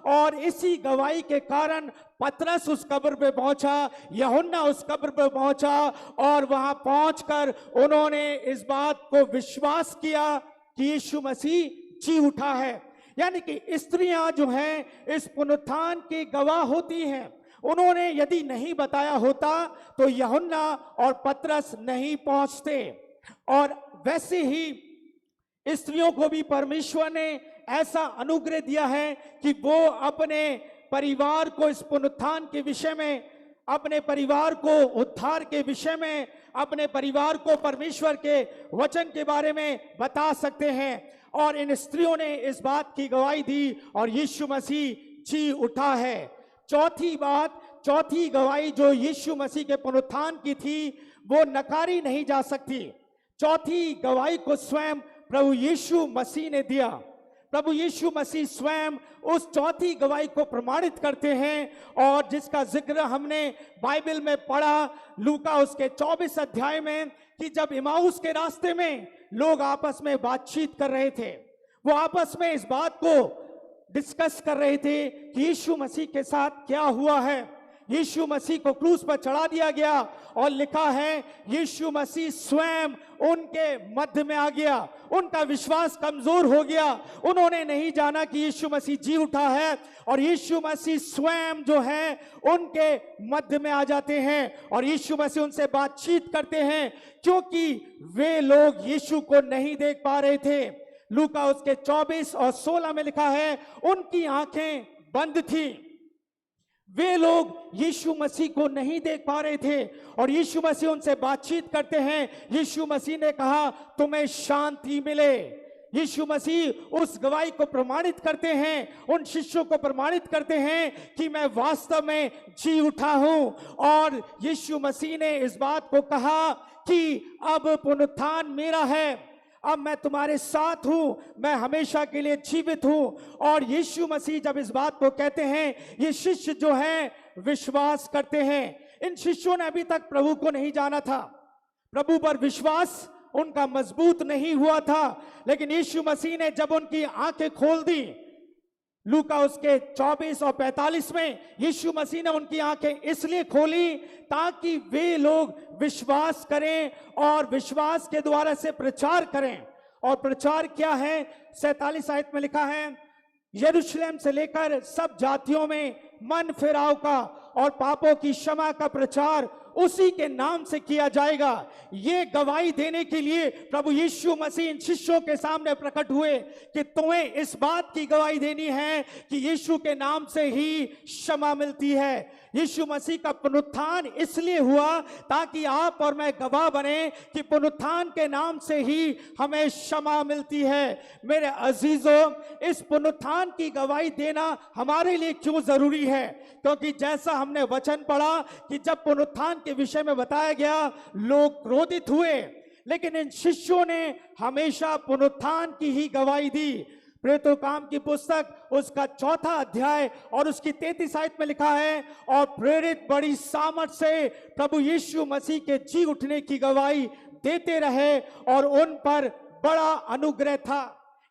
और इसी गवाही के कारण पतरस उस कब्र पे पहुंचा, यूहन्ना उस कब्र पे पहुंचा और वहां पहुंचकर उन्होंने इस बात को विश्वास किया कि यीशु मसीह जी उठा है। यानी कि स्त्रियां जो हैं इस पुनरुत्थान की गवाह होती हैं। उन्होंने यदि नहीं बताया होता तो यूहन्ना और पतरस नहीं पहुंचते। और वैसे ही स्त्रियों को भी परमेश्वर ने ऐसा अनुग्रह दिया है कि वो अपने परिवार को इस पुनरुत्थान के विषय में, अपने परिवार को उद्धार के विषय में, अपने परिवार को परमेश्वर के वचन के बारे में बता सकते हैं। और इन स्त्रियों ने इस बात की गवाही दी और यीशु मसीह जी उठा है। चौथी बात, चौथी गवाही जो यीशु मसीह के पुनरुत्थान की थी वो नकारी नहीं जा सकती। चौथी गवाही को स्वयं प्रभु यीशु मसीह ने दिया। प्रभु यीशु मसीह स्वयं उस चौथी गवाही को प्रमाणित करते हैं और जिसका जिक्र हमने बाइबल में पढ़ा लूका उसके 24 अध्याय में, कि जब इमाउस के रास्ते में लोग आपस में बातचीत कर रहे थे, वो आपस में इस बात को डिस्कस कर रहे थे कि यीशु मसीह के साथ क्या हुआ है। यीशु मसीह को क्रूस पर चढ़ा दिया गया और लिखा है यीशु मसीह स्वयं उनके मध्य में आ गया। उनका विश्वास कमजोर हो गया, उन्होंने नहीं जाना कि यीशु मसीह जी उठा है और यीशु मसीह स्वयं जो है उनके मध्य में आ जाते हैं और यीशु मसीह उनसे बातचीत करते हैं, क्योंकि वे लोग यीशु को नहीं देख पा रहे थे। लूका उसके 24 और 16 में लिखा है उनकी आंखें बंद थी, वे लोग यीशु मसीह को नहीं देख पा रहे थे और यीशु मसीह उनसे बातचीत करते हैं। यीशु मसीह ने कहा तुम्हें शांति मिले। यीशु मसीह उस गवाही को प्रमाणित करते हैं, उन शिष्यों को प्रमाणित करते हैं कि मैं वास्तव में जी उठा हूं। और यीशु मसीह ने इस बात को कहा कि अब पुनरुत्थान मेरा है, अब मैं तुम्हारे साथ हूं, मैं हमेशा के लिए जीवित हूं। और यीशु मसीह जब इस बात को कहते हैं, ये शिष्य जो हैं विश्वास करते हैं। इन शिष्यों ने अभी तक प्रभु को नहीं जाना था, प्रभु पर विश्वास उनका मजबूत नहीं हुआ था, लेकिन यीशु मसीह ने जब उनकी आंखें खोल दी, लूका उसके 24 और 45 में यीशु मसीह ने उनकी आंखें इसलिए खोली ताकि वे लोग विश्वास करें और विश्वास के द्वारा से प्रचार करें। और प्रचार क्या है? 47 आयत में लिखा है यरूशलेम से लेकर सब जातियों में मन फिराव का और पापों की क्षमा का प्रचार उसी के नाम से किया जाएगा। ये गवाही देने के लिए प्रभु यीशु मसीह इन शिष्यों के सामने प्रकट हुए कि तुम्हें इस बात की गवाही देनी है कि यीशु के नाम से ही क्षमा मिलती है। यीशु मसीह का पुनरुत्थान इसलिए हुआ ताकि आप और मैं गवाह बने कि पुनरुत्थान के नाम से ही हमें क्षमा मिलती है। मेरे अजीजों, इस पुनरुत्थान की गवाही देना हमारे लिए क्यों जरूरी है? क्योंकि जैसा हमने वचन पढ़ा कि जब पुनरुत्थान के विषय में बताया गया, लोग क्रोधित हुए, लेकिन इन शिष्यों ने हमेशा पुनरुत्थान की ही गवाही दी। प्रेरितों काम की पुस्तक उसका 4 अध्याय और उसकी 33 आयत में लिखा है और प्रेरित बड़ी सामर्थ से प्रभु यीशु मसीह के जी उठने की गवाही देते रहे और उन पर बड़ा अनुग्रह था।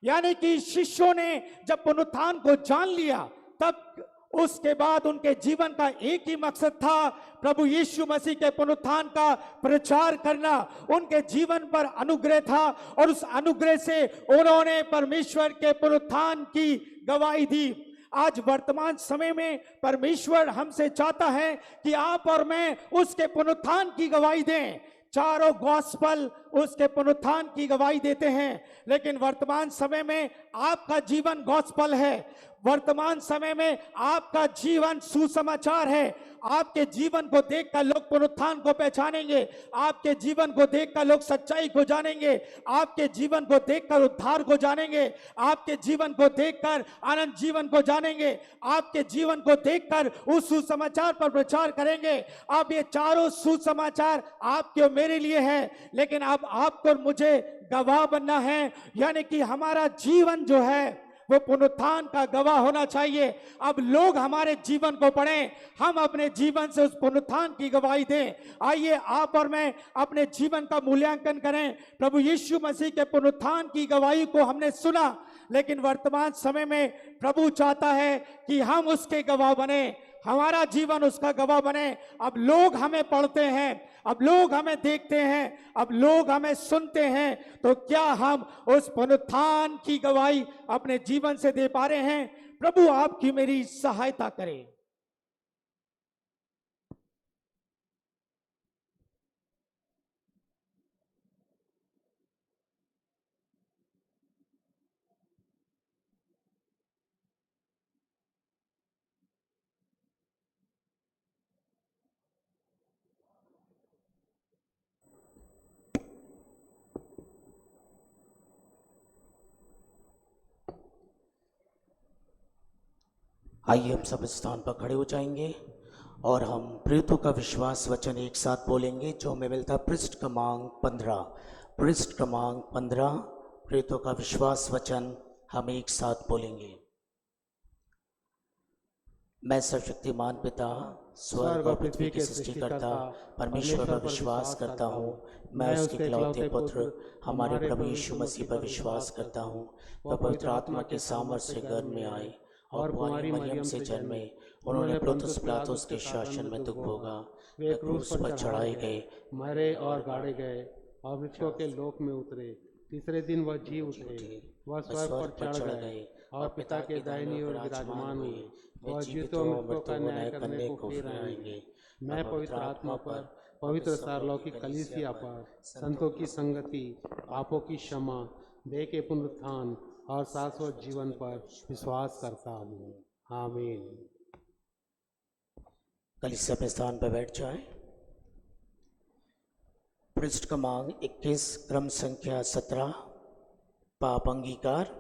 यानी कि शिष्यों ने जब पुनरुत्थान को जान लिया, तब उसके बाद उनके जीवन का एक ही मकसद था, प्रभु यीशु मसीह के पुनरुत्थान का प्रचार करना। उनके जीवन पर अनुग्रह था और उस अनुग्रह से उन्होंने परमेश्वर के पुनरुत्थान की गवाही दी। आज वर्तमान समय में परमेश्वर हमसे चाहता है कि आप और मैं उसके पुनरुत्थान की गवाही दें। चारों गॉस्पल उसके पुनरुत्थान की गवाही देते हैं, लेकिन वर्तमान समय में आपका जीवन गॉस्पल है। वर्तमान समय में आपका जीवन सुसमाचार है। आपके जीवन को देखकर लोग पुनरुत्थान को पहचानेंगे, आपके जीवन को देखकर लोग सच्चाई को जानेंगे, आपके जीवन को देखकर उद्धार को जानेंगे, आपके जीवन को देखकर अनंत जीवन को जानेंगे, आपके जीवन को देखकर उस सुसमाचार पर प्रचार करेंगे। अब ये चारों सुसमाचार आपके और मेरे लिए है, लेकिन अब आपको और मुझे गवाह बनना है। यानी कि हमारा जीवन जो है वो पुनरुत्थान का गवाह होना चाहिए। अब लोग हमारे जीवन को पढ़ें, हम अपने जीवन से उस पुनरुत्थान की गवाही दें। आइए आप और मैं अपने जीवन का मूल्यांकन करें। प्रभु यीशु मसीह के पुनरुत्थान की गवाही को हमने सुना, लेकिन वर्तमान समय में प्रभु चाहता है कि हम उसके गवाह बने, हमारा जीवन उसका गवाह बने। अब लोग हमें पढ़ते हैं, अब लोग हमें देखते हैं, अब लोग हमें सुनते हैं, तो क्या हम उस पुनरुत्थान की गवाही अपने जीवन से दे पा रहे हैं? प्रभु आपकी मेरी सहायता करे। आइए हम सब स्थान पर खड़े हो जाएंगे और हम प्रेरितों का विश्वास वचन एक साथ बोलेंगे, जो हमें मिलता है पृष्ठ क्रमांक 15। पृष्ठ क्रमांक 15 प्रेरितों का विश्वास वचन हम एक साथ बोलेंगे। मैं सर्वशक्तिमान पिता स्वर्ग और पृथ्वी के सृष्टिकर्ता परमेश्वर पर विश्वास करता हूँ। मैं उसके इकलौते पुत्र हमारे प्रभु यीशु मसीह पर विश्वास करता हूँ। वह पवित्र आत्मा के सामर्थ्य से गर्भ में आए और कुंवारी मरियम से जन्मे। उन्होंने पुन्तियुस पिलातुस के शासन में दुख भोगा, वे क्रूस पर चढ़ाए गए, मरे और गाड़े गए और मृतकों के लोक में उतरे। तीसरे दिन वह जी उठे, वह स्वर्ग पर चढ़ गए और पिता के दाहिनी ओर विराजमान हुए। वह जीवितों और मृतकों का न्याय करने को फिर आएंगे। मैं पवित्र आत्मा पर, पवित्र सार्वलौकिक कलीसिया पर, संतों की संगति, पापों की क्षमा, देह के पुनरुत्थान और शाश्वत जीवन पर विश्वास करता हूँ। आमीन। कलीसिया अपने स्थान पर बैठ जाए। पृष्ठ क्रमांक 21 क्रम संख्या 17 पाप अंगीकार।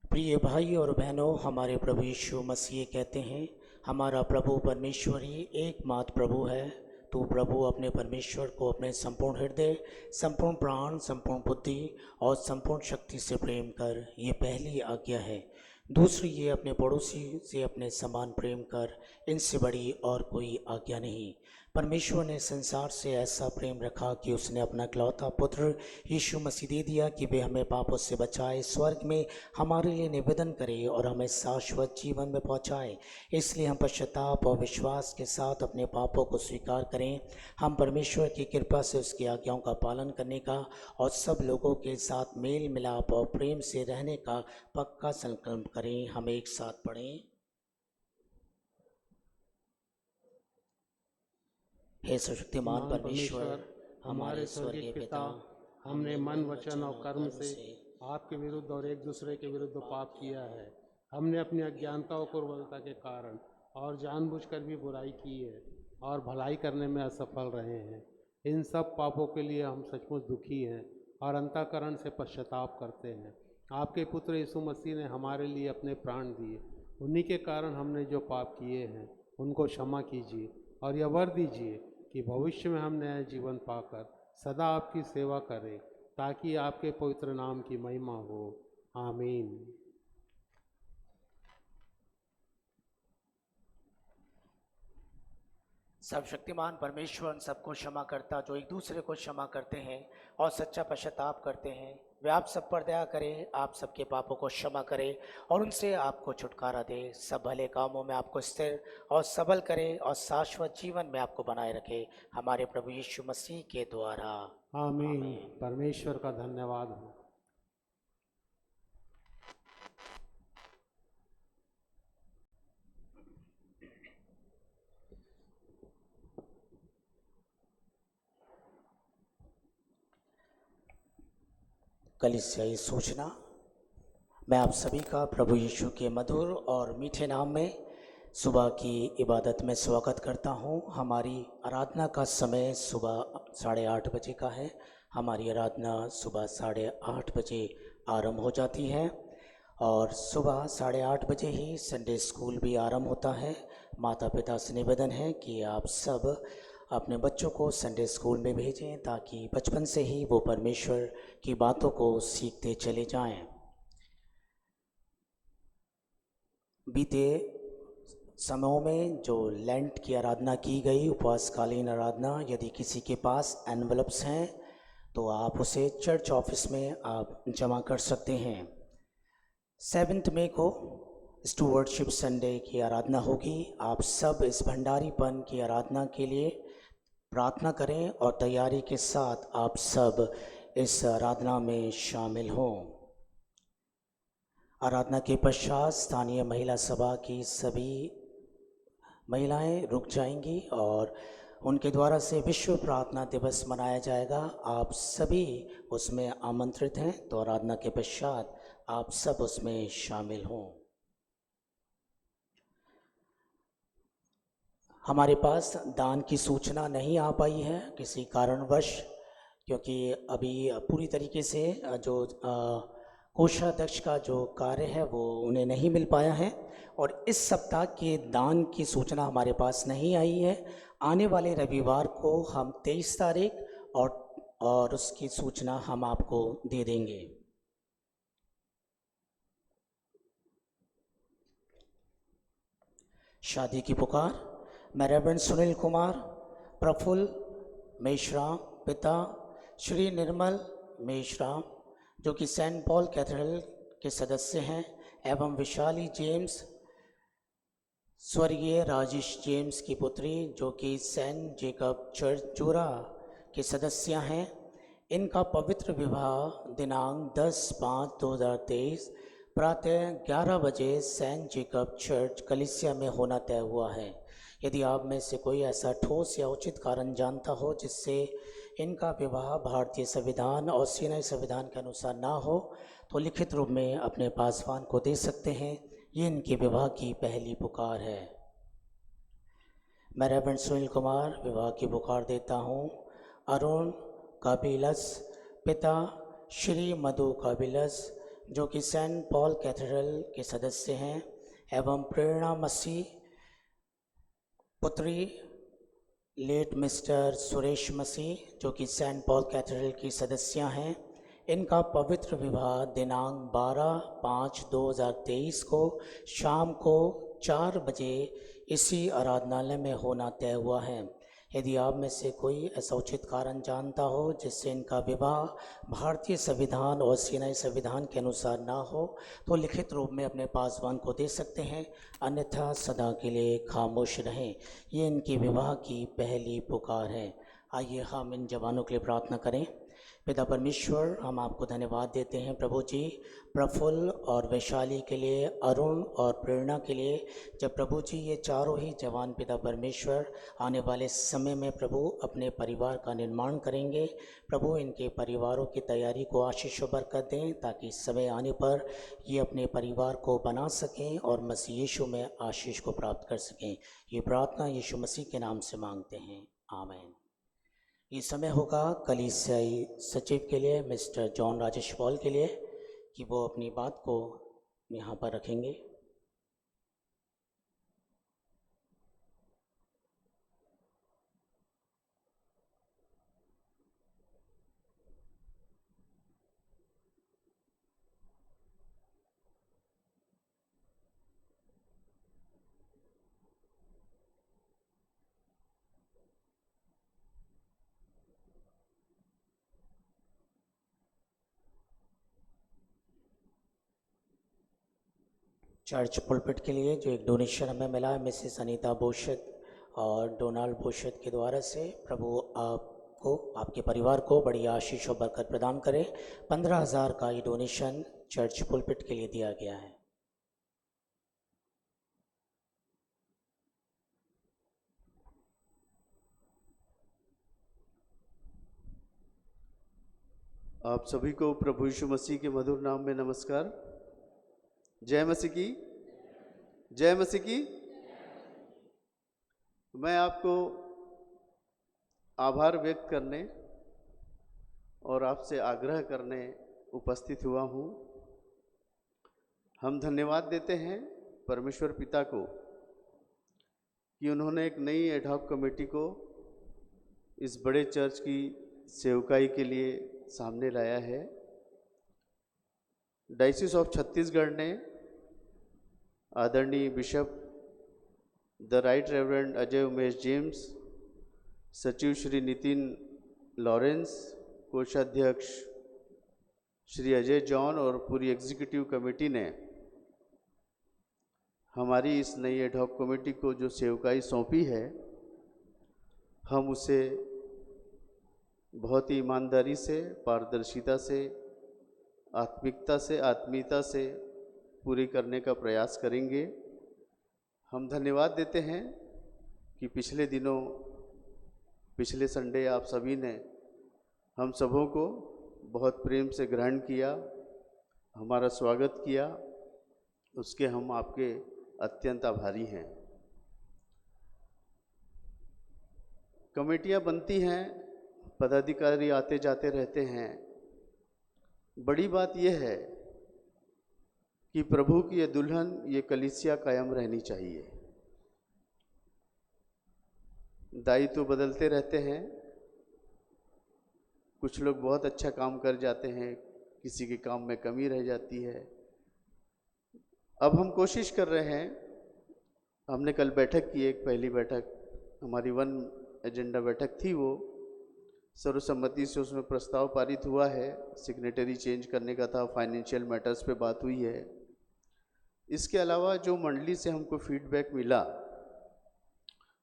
प्रिय भाई और बहनों, हमारे प्रभु यीशु मसीह कहते हैं, हमारा प्रभु परमेश्वर ही एकमात्र प्रभु है। तू प्रभु अपने परमेश्वर को अपने संपूर्ण हृदय, संपूर्ण प्राण, संपूर्ण बुद्धि और संपूर्ण शक्ति से प्रेम कर, ये पहली आज्ञा है। दूसरी ये अपने पड़ोसी से अपने समान प्रेम कर, इनसे बड़ी और कोई आज्ञा नहीं। परमेश्वर ने संसार से ऐसा प्रेम रखा कि उसने अपना इकलौता पुत्र यीशु मसीह दे दिया कि वे हमें पापों से बचाए, स्वर्ग में हमारे लिए निवेदन करे और हमें शाश्वत जीवन में पहुंचाए। इसलिए हम पश्चाताप और विश्वास के साथ अपने पापों को स्वीकार करें। हम परमेश्वर की कृपा से उसकी आज्ञाओं का पालन करने का और सब लोगों के साथ मेल मिलाप और प्रेम से रहने का पक्का संकल्प करें। हम एक साथ पढ़ें। हे सर्वशक्तिमान परमेश्वर, हमारे स्वर्गीय पिता, हमने मन, वचन और कर्म से आपके विरुद्ध और एक दूसरे के विरुद्ध पाप किया है। हमने अपनी अज्ञानता और कुर्बलता के कारण और जानबूझकर भी बुराई की है और भलाई करने में असफल रहे हैं। इन सब पापों के लिए हम सचमुच दुखी हैं और अंतःकरण से पश्चाताप करते हैं। आपके पुत्र यीशु मसीह ने हमारे लिए अपने प्राण दिए। उन्हीं के कारण हमने जो पाप किए हैं उनको क्षमा कीजिए और यह वर दीजिए कि भविष्य में हम नया जीवन पाकर सदा आपकी सेवा करें, ताकि आपके पवित्र नाम की महिमा हो। आमीन। सर्वशक्तिमान परमेश्वर उन सबको क्षमा करता जो एक दूसरे को क्षमा करते हैं और सच्चा पश्चाताप करते हैं। वे आप सब पर दया करें, आप सबके पापों को क्षमा करे और उनसे आपको छुटकारा दे। सब भले कामों में आपको स्थिर और सबल करे और शाश्वत जीवन में आपको बनाए रखे, हमारे प्रभु यीशु मसीह के द्वारा। आमीन। परमेश्वर का धन्यवाद हो। कलीसियाई सूचना। मैं आप सभी का प्रभु यीशु के मधुर और मीठे नाम में सुबह की इबादत में स्वागत करता हूं। हमारी आराधना का समय सुबह 8:30 बजे का है। हमारी आराधना सुबह 8:30 बजे आरंभ हो जाती है और सुबह 8:30 बजे ही संडे स्कूल भी आरंभ होता है। माता पिता से निवेदन है कि आप सब अपने बच्चों को संडे स्कूल में भेजें ताकि बचपन से ही वो परमेश्वर की बातों को सीखते चले जाएं। बीते समयों में जो लेंट की आराधना की गई, उपवासकालीन आराधना, यदि किसी के पास एनवलप्स हैं तो आप उसे चर्च ऑफिस में आप जमा कर सकते हैं। 7 मई को स्टूवर्डशिप संडे की आराधना होगी। आप सब इस भंडारीपन की आराधना के लिए प्रार्थना करें और तैयारी के साथ आप सब इस आराधना में शामिल हों। आराधना के पश्चात स्थानीय महिला सभा की सभी महिलाएं रुक जाएंगी और उनके द्वारा से विश्व प्रार्थना दिवस मनाया जाएगा। आप सभी उसमें आमंत्रित हैं, तो आराधना के पश्चात आप सब उसमें शामिल हों। हमारे पास दान की सूचना नहीं आ पाई है किसी कारणवश, क्योंकि अभी पूरी तरीके से जो कोषाध्यक्ष का जो कार्य है वो उन्हें नहीं मिल पाया है और इस सप्ताह के दान की सूचना हमारे पास नहीं आई है। आने वाले रविवार को हम 23 तारीख और उसकी सूचना हम आपको दे देंगे। शादी की पुकार। मैं रेवरेंड सुनील कुमार प्रफुल्ल मेश्राम पिता श्री निर्मल मेश्राम जो कि सेंट पॉल कैथेड्रल के सदस्य हैं एवं विशाली जेम्स स्वर्गीय राजेश जेम्स की पुत्री जो कि सेंट जेकब चर्च चूरा के सदस्य हैं, इनका पवित्र विवाह दिनांक 10/5/2023 प्रातः 11 बजे सेंट जेकब चर्च कलीसिया में होना तय हुआ है। यदि आप में से कोई ऐसा ठोस या उचित कारण जानता हो जिससे इनका विवाह भारतीय संविधान और सीनाई संविधान के अनुसार ना हो तो लिखित रूप में अपने पासवान को दे सकते हैं। ये इनके विवाह की पहली पुकार है। मैं रेवरेंड सुनील कुमार विवाह की पुकार देता हूँ। अरुण काबिलस पिता श्री मधु काबिलस जो कि सेंट पॉल कैथेड्रल के सदस्य हैं एवं प्रेरणा मसीह पुत्री लेट मिस्टर सुरेश मसीह जो कि सेंट पॉल कैथेड्रल की सदस्य हैं, इनका पवित्र विवाह दिनांक 12/5/2023 को शाम को 4 बजे इसी आराधनालय में होना तय हुआ है। यदि आप में से कोई ऐसा उचित कारण जानता हो जिससे इनका विवाह भारतीय संविधान और सीनाई संविधान के अनुसार ना हो तो लिखित रूप में अपने पासवान को दे सकते हैं, अन्यथा सदा के लिए खामोश रहें। ये इनकी विवाह की पहली पुकार है। आइए हम इन जवानों के लिए प्रार्थना करें। पिता परमेश्वर, हम आपको धन्यवाद देते हैं प्रभु जी, प्रफुल्ल और वैशाली के लिए, अरुण और प्रेरणा के लिए। जब प्रभु जी ये चारों ही जवान पिता परमेश्वर आने वाले समय में प्रभु अपने परिवार का निर्माण करेंगे, प्रभु इनके परिवारों की तैयारी को आशीष और बरकत दें ताकि समय आने पर ये अपने परिवार को बना सकें और मसीह यीशु में आशीष को प्राप्त कर सकें। ये प्रार्थना यीशु मसीह के नाम से मांगते हैं, आमीन। ये समय होगा कलीसियाई सचिव के लिए मिस्टर जॉन राजेश पॉल के लिए कि वो अपनी बात को यहाँ पर रखेंगे। चर्च पुलपिट के लिए जो एक डोनेशन हमें मिला है मिसेस अनीता बोशत और डोनाल्ड बोशत के द्वारा से, प्रभु आपको आपके परिवार को बड़ी आशीष और बरकत प्रदान करे। 15,000 का ये डोनेशन चर्च पुलपिट के लिए दिया गया है। आप सभी को प्रभु यीशु मसीह के मधुर नाम में नमस्कार। जय मसीह की, जय मसीह की। मैं आपको आभार व्यक्त करने और आपसे आग्रह करने उपस्थित हुआ हूँ। हम धन्यवाद देते हैं परमेश्वर पिता को कि उन्होंने एक नई एडहॉक कमेटी को इस बड़े चर्च की सेवकाई के लिए सामने लाया है। डायसिस ऑफ छत्तीसगढ़ ने आदरणीय bishop the right reverend Ajay Umesh James, सचिव श्री नितिन लॉरेंस, कोषाध्यक्ष श्री अजय जॉन और पूरी एग्जीक्यूटिव कमेटी ने हमारी इस नई एडहॉक कमेटी को जो सेवकाई सौंपी है, हम उसे बहुत ही ईमानदारी से, पारदर्शिता से, आत्मिकता से, आत्मीयता से पूरी करने का प्रयास करेंगे। हम धन्यवाद देते हैं कि पिछले दिनों, पिछले संडे आप सभी ने हम सबों को बहुत प्रेम से ग्रहण किया, हमारा स्वागत किया, उसके हम आपके अत्यंत आभारी हैं। कमेटियां बनती हैं, पदाधिकारी आते जाते रहते हैं। बड़ी बात यह है कि प्रभु की ये दुल्हन, ये कलीसिया कायम रहनी चाहिए। दायित्व बदलते रहते हैं, कुछ लोग बहुत अच्छा काम कर जाते हैं, किसी के काम में कमी रह जाती है। अब हम कोशिश कर रहे हैं हमने कल बैठक की, एक पहली बैठक हमारी 1 एजेंडा बैठक थी, वो सर्वसम्मति से उसमें प्रस्ताव पारित हुआ है। सिग्नेटरी चेंज करने का था, फाइनेंशियल मैटर्स पे बात हुई है। इसके अलावा जो मंडली से हमको फीडबैक मिला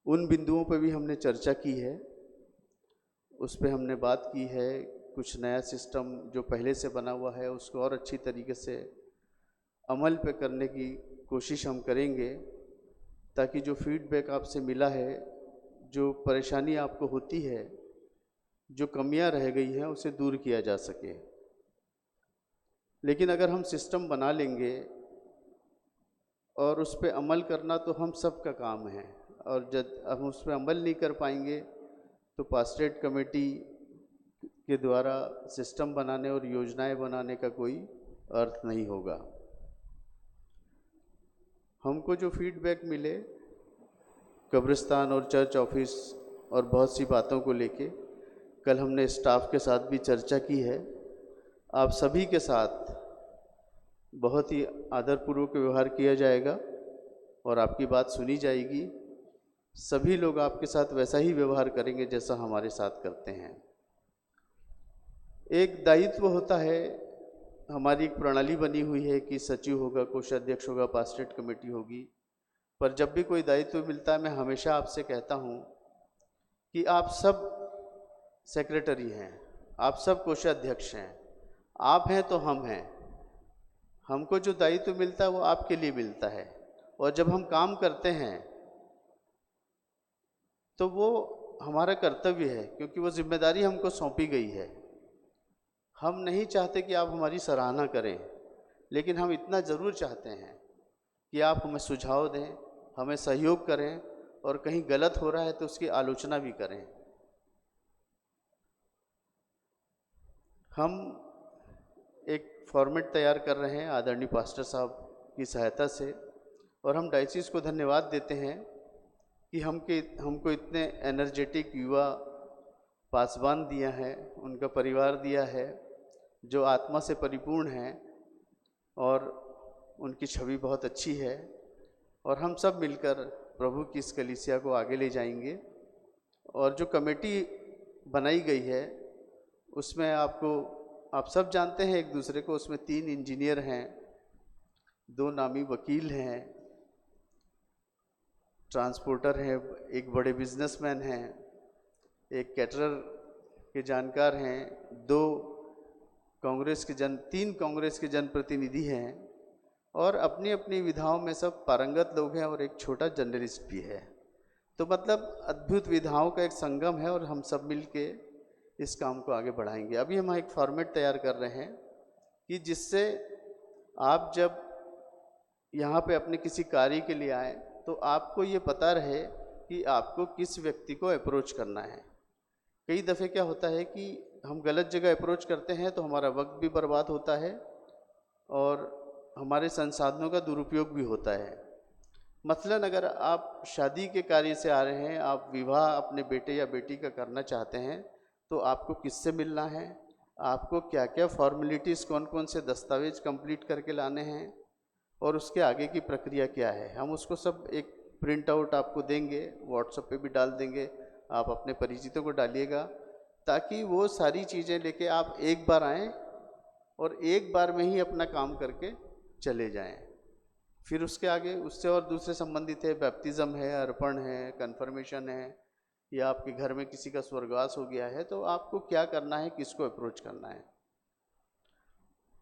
उन बिंदुओं पर भी हमने चर्चा की है, उस पर हमने बात की है। कुछ नया सिस्टम जो पहले से बना हुआ है उसको और अच्छी तरीके से अमल पे करने की कोशिश हम करेंगे, ताकि जो फीडबैक आपसे मिला है, जो परेशानी आपको होती है, जो कमियां रह गई हैं, उसे दूर किया जा सके। लेकिन अगर हम सिस्टम बना लेंगे और उस पर अमल करना तो हम सब का काम है, और जब हम उस पर अमल नहीं कर पाएंगे तो पास्टरेट कमेटी के द्वारा सिस्टम बनाने और योजनाएं बनाने का कोई अर्थ नहीं होगा। हमको जो फीडबैक मिले कब्रिस्तान और चर्च ऑफिस और बहुत सी बातों को लेके, कल हमने स्टाफ के साथ भी चर्चा की है। आप सभी के साथ बहुत ही आदरपूर्वक व्यवहार किया जाएगा और आपकी बात सुनी जाएगी। सभी लोग आपके साथ वैसा ही व्यवहार करेंगे जैसा हमारे साथ करते हैं। एक दायित्व होता है, हमारी एक प्रणाली बनी हुई है कि सचिव होगा, कोषाध्यक्ष होगा, पास्टरेट कमेटी होगी। पर जब भी कोई दायित्व मिलता है, मैं हमेशा आपसे कहता हूँ कि आप सब सेक्रेटरी हैं, आप सब कोषाध्यक्ष हैं, आप हैं तो हम हैं। हमको जो दायित्व मिलता है वो आपके लिए मिलता है, और जब हम काम करते हैं तो वो हमारा कर्तव्य है, क्योंकि वो जिम्मेदारी हमको सौंपी गई है। हम नहीं चाहते कि आप हमारी सराहना करें, लेकिन हम इतना ज़रूर चाहते हैं कि आप हमें सुझाव दें, हमें सहयोग करें, और कहीं गलत हो रहा है तो उसकी आलोचना भी करें। हम एक फॉर्मेट तैयार कर रहे हैं आदरणीय पास्टर साहब की सहायता से, और हम डायसिस को धन्यवाद देते हैं कि हमको इतने एनर्जेटिक युवा पासवान दिया है, उनका परिवार दिया है जो आत्मा से परिपूर्ण हैं, और उनकी छवि बहुत अच्छी है। और हम सब मिलकर प्रभु की इस कलीसिया को आगे ले जाएंगे। और जो कमेटी बनाई गई है उसमें आप सब जानते हैं एक दूसरे को, उसमें 3 इंजीनियर हैं, 2 नामी वकील हैं, ट्रांसपोर्टर हैं, एक बड़े बिजनेसमैन हैं, एक कैटरर के जानकार हैं, 3 कांग्रेस के जनप्रतिनिधि हैं, और अपनी अपनी विधाओं में सब पारंगत लोग हैं, और एक छोटा जर्नलिस्ट भी है। तो मतलब अद्भुत विधाओं का एक संगम है, और हम सब मिलके इस काम को आगे बढ़ाएंगे। अभी हम एक फॉर्मेट तैयार कर रहे हैं कि जिससे आप जब यहाँ पे अपने किसी कार्य के लिए आए तो आपको ये पता रहे कि आपको किस व्यक्ति को अप्रोच करना है। कई दफ़े क्या होता है कि हम गलत जगह अप्रोच करते हैं तो हमारा वक्त भी बर्बाद होता है और हमारे संसाधनों का दुरुपयोग भी होता है। मसलन अगर आप शादी के कार्य से आ रहे हैं, आप विवाह अपने बेटे या बेटी का करना चाहते हैं, तो आपको किससे मिलना है, आपको क्या क्या फॉर्मेलिटीज़, कौन कौन से दस्तावेज कंप्लीट करके लाने हैं, और उसके आगे की प्रक्रिया क्या है, हम उसको सब एक प्रिंट आउट आपको देंगे, व्हाट्सएप पे भी डाल देंगे, आप अपने परिचितों को डालिएगा, ताकि वो सारी चीज़ें लेके आप एक बार आएँ और एक बार में ही अपना काम करके चले जाएं। फिर उसके आगे उससे और दूसरे संबंधित है, बैप्टिज़म है, अर्पण है, कन्फर्मेशन है, या आपके घर में किसी का स्वर्गवास हो गया है, तो आपको क्या करना है, किसको अप्रोच करना है।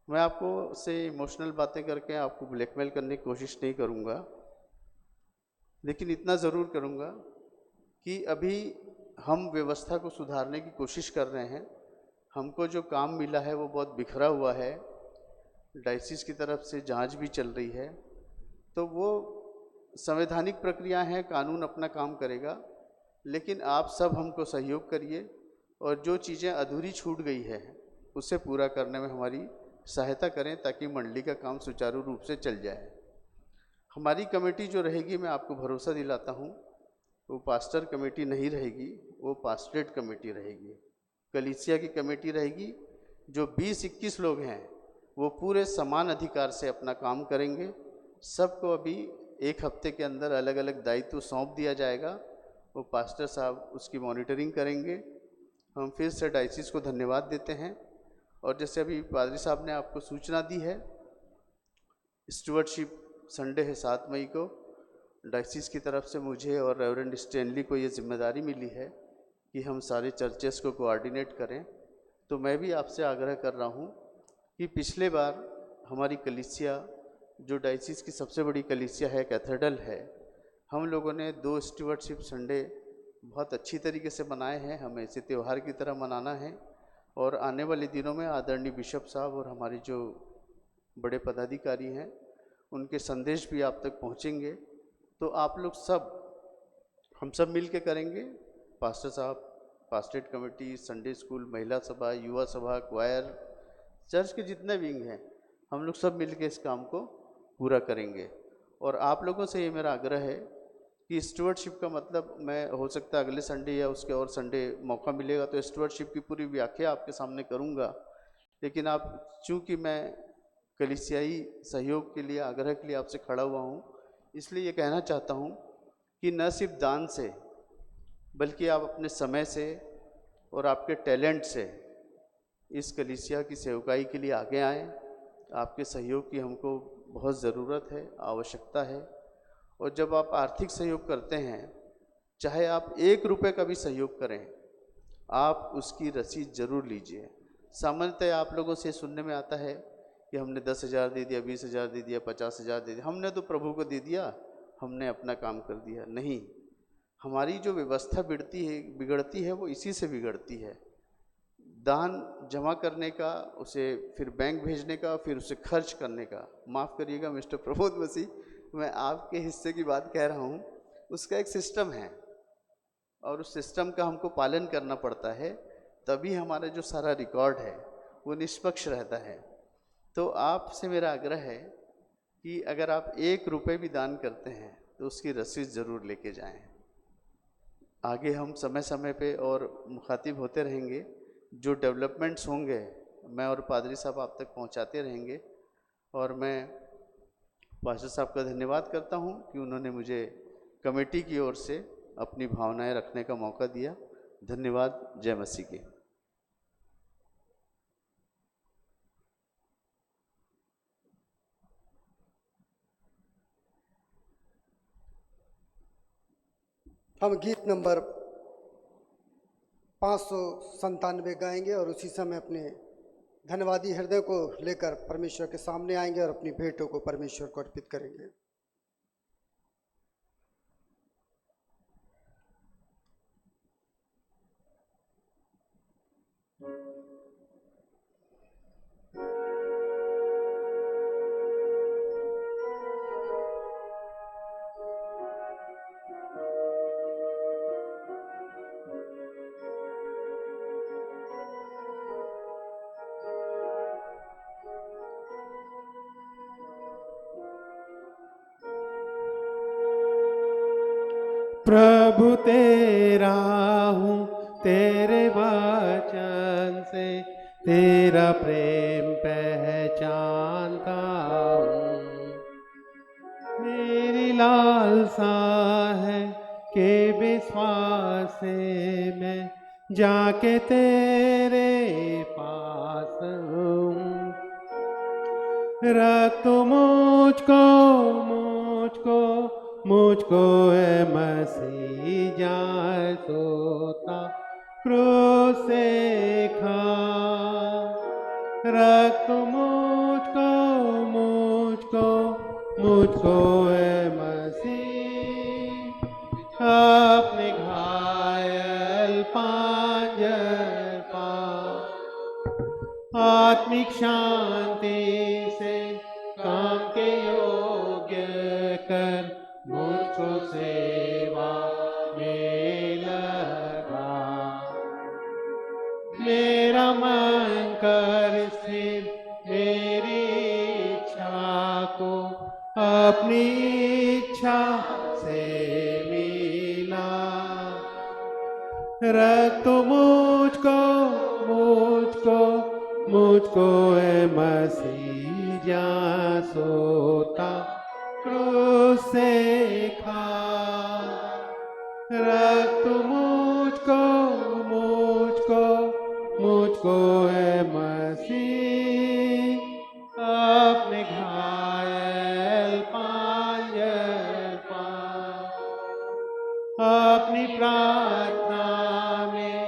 मैं आपको से इमोशनल बातें करके आपको ब्लैकमेल करने की कोशिश नहीं करूँगा, लेकिन इतना ज़रूर करूँगा कि अभी हम व्यवस्था को सुधारने की कोशिश कर रहे हैं। हमको जो काम मिला है वो बहुत बिखरा हुआ है, डायसिस की तरफ से जांच भी चल रही है, तो वो संवैधानिक प्रक्रिया है, कानून अपना काम करेगा, लेकिन आप सब हमको सहयोग करिए और जो चीज़ें अधूरी छूट गई है उसे पूरा करने में हमारी सहायता करें, ताकि मंडली का काम सुचारू रूप से चल जाए। हमारी कमेटी जो रहेगी, मैं आपको भरोसा दिलाता हूँ, वो पास्टर कमेटी नहीं रहेगी, वो पास्टरेट कमेटी रहेगी, कलीसिया की कमेटी रहेगी। जो 20-21 लोग हैं वो पूरे समान अधिकार से अपना काम करेंगे। सबको अभी 1 हफ्ते के अंदर अलग अलग दायित्व सौंप दिया जाएगा। वो पास्टर साहब उसकी मॉनिटरिंग करेंगे। हम फिर से डायसिस को धन्यवाद देते हैं। और जैसे अभी पादरी साहब ने आपको सूचना दी है, स्टुअर्डशिप संडे है 7 मई को। डायसिस की तरफ से मुझे और रेवरेंड स्टैनली को ये जिम्मेदारी मिली है कि हम सारे चर्चेस को कोऑर्डिनेट करें। तो मैं भी आपसे आग्रह कर रहा हूँ कि पिछले बार हमारी कलीसिया, जो डायसिस की सबसे बड़ी कलीसिया है, कैथेड्रल है, हम लोगों ने 2 स्टुअर्डशिप संडे बहुत अच्छी तरीके से मनाए हैं। हमें इसे त्यौहार की तरह मनाना है। और आने वाले दिनों में आदरणीय बिशप साहब और हमारे जो बड़े पदाधिकारी हैं, उनके संदेश भी आप तक पहुंचेंगे। तो आप लोग सब, हम सब मिल के करेंगे। पास्टर साहब, पास्टेट कमेटी, संडे स्कूल, महिला सभा, युवा सभा, क्वायर, चर्च के जितने विंग हैं, हम लोग सब मिल के इस काम को पूरा करेंगे। और आप लोगों से ये मेरा आग्रह है कि स्टुअर्डशिप का मतलब, मैं हो सकता है अगले संडे या उसके और संडे मौका मिलेगा तो स्टुअर्डशिप की पूरी व्याख्या आपके सामने करूंगा। लेकिन आप, चूंकि मैं कलीसियाई सहयोग के लिए, आग्रह के लिए आपसे खड़ा हुआ हूँ, इसलिए ये कहना चाहता हूँ कि न सिर्फ दान से, बल्कि आप अपने समय से और आपके टैलेंट से इस कलीसिया की सेवकाई के लिए आगे आएँ। आपके सहयोग की हमको बहुत ज़रूरत है, आवश्यकता है। और जब आप आर्थिक सहयोग करते हैं, चाहे आप 1 रुपये का भी सहयोग करें, आप उसकी रसीद ज़रूर लीजिए। सामान्यतः आप लोगों से सुनने में आता है कि हमने 10,000 दे दिया, 20,000 दे दिया, 50,000 दे दिया, हमने तो प्रभु को दे दिया, हमने अपना काम कर दिया। नहीं, हमारी जो व्यवस्था बिगड़ती है वो इसी से बिगड़ती है। दान जमा करने का, उसे फिर बैंक भेजने का, फिर उसे खर्च करने का। माफ़ करिएगा मिस्टर प्रमोद मसीह, मैं आपके हिस्से की बात कह रहा हूँ। उसका एक सिस्टम है और उस सिस्टम का हमको पालन करना पड़ता है, तभी हमारा जो सारा रिकॉर्ड है वो निष्पक्ष रहता है। तो आपसे मेरा आग्रह है कि अगर आप 1 रुपये भी दान करते हैं तो उसकी रसीद ज़रूर लेके जाएं। आगे हम समय समय पे और मुखातिब होते रहेंगे। जो डेवलपमेंट्स होंगे मैं और पादरी साहब आप तक पहुंचाते रहेंगे। और मैं पास्टर साहब का धन्यवाद करता हूं कि उन्होंने मुझे कमेटी की ओर से अपनी भावनाएं रखने का मौका दिया। धन्यवाद। जय मसीह की। हम गीत नंबर 597 गाएंगे और उसी समय अपने धन्यवादी हृदय को लेकर परमेश्वर के सामने आएंगे और अपनी भेंटों को परमेश्वर को अर्पित करेंगे। प्रभु तेरा हूँ, तेरे वचन से तेरा प्रेम पहचानता हूँ। मेरी लालसा है कि विश्वास से मैं जाके तेरे पास हूँ। रख तू मुझको है मसीह जाए सोता क्रूस से खा। रख तू मुझको है मसीह अपने घायल पांजर पा। आत्मिक शांति से काम के योग्य कर मुझको सेवा में लगा। मेरा मन कर स्थिर मेरी इच्छा को अपनी इच्छा से मिला। रख तू मुझको है मसीह जा सोता क्रूस से खा, रक्त मुझको है मसीह अपने घायल पांजर पर, अपनी प्रार्थना में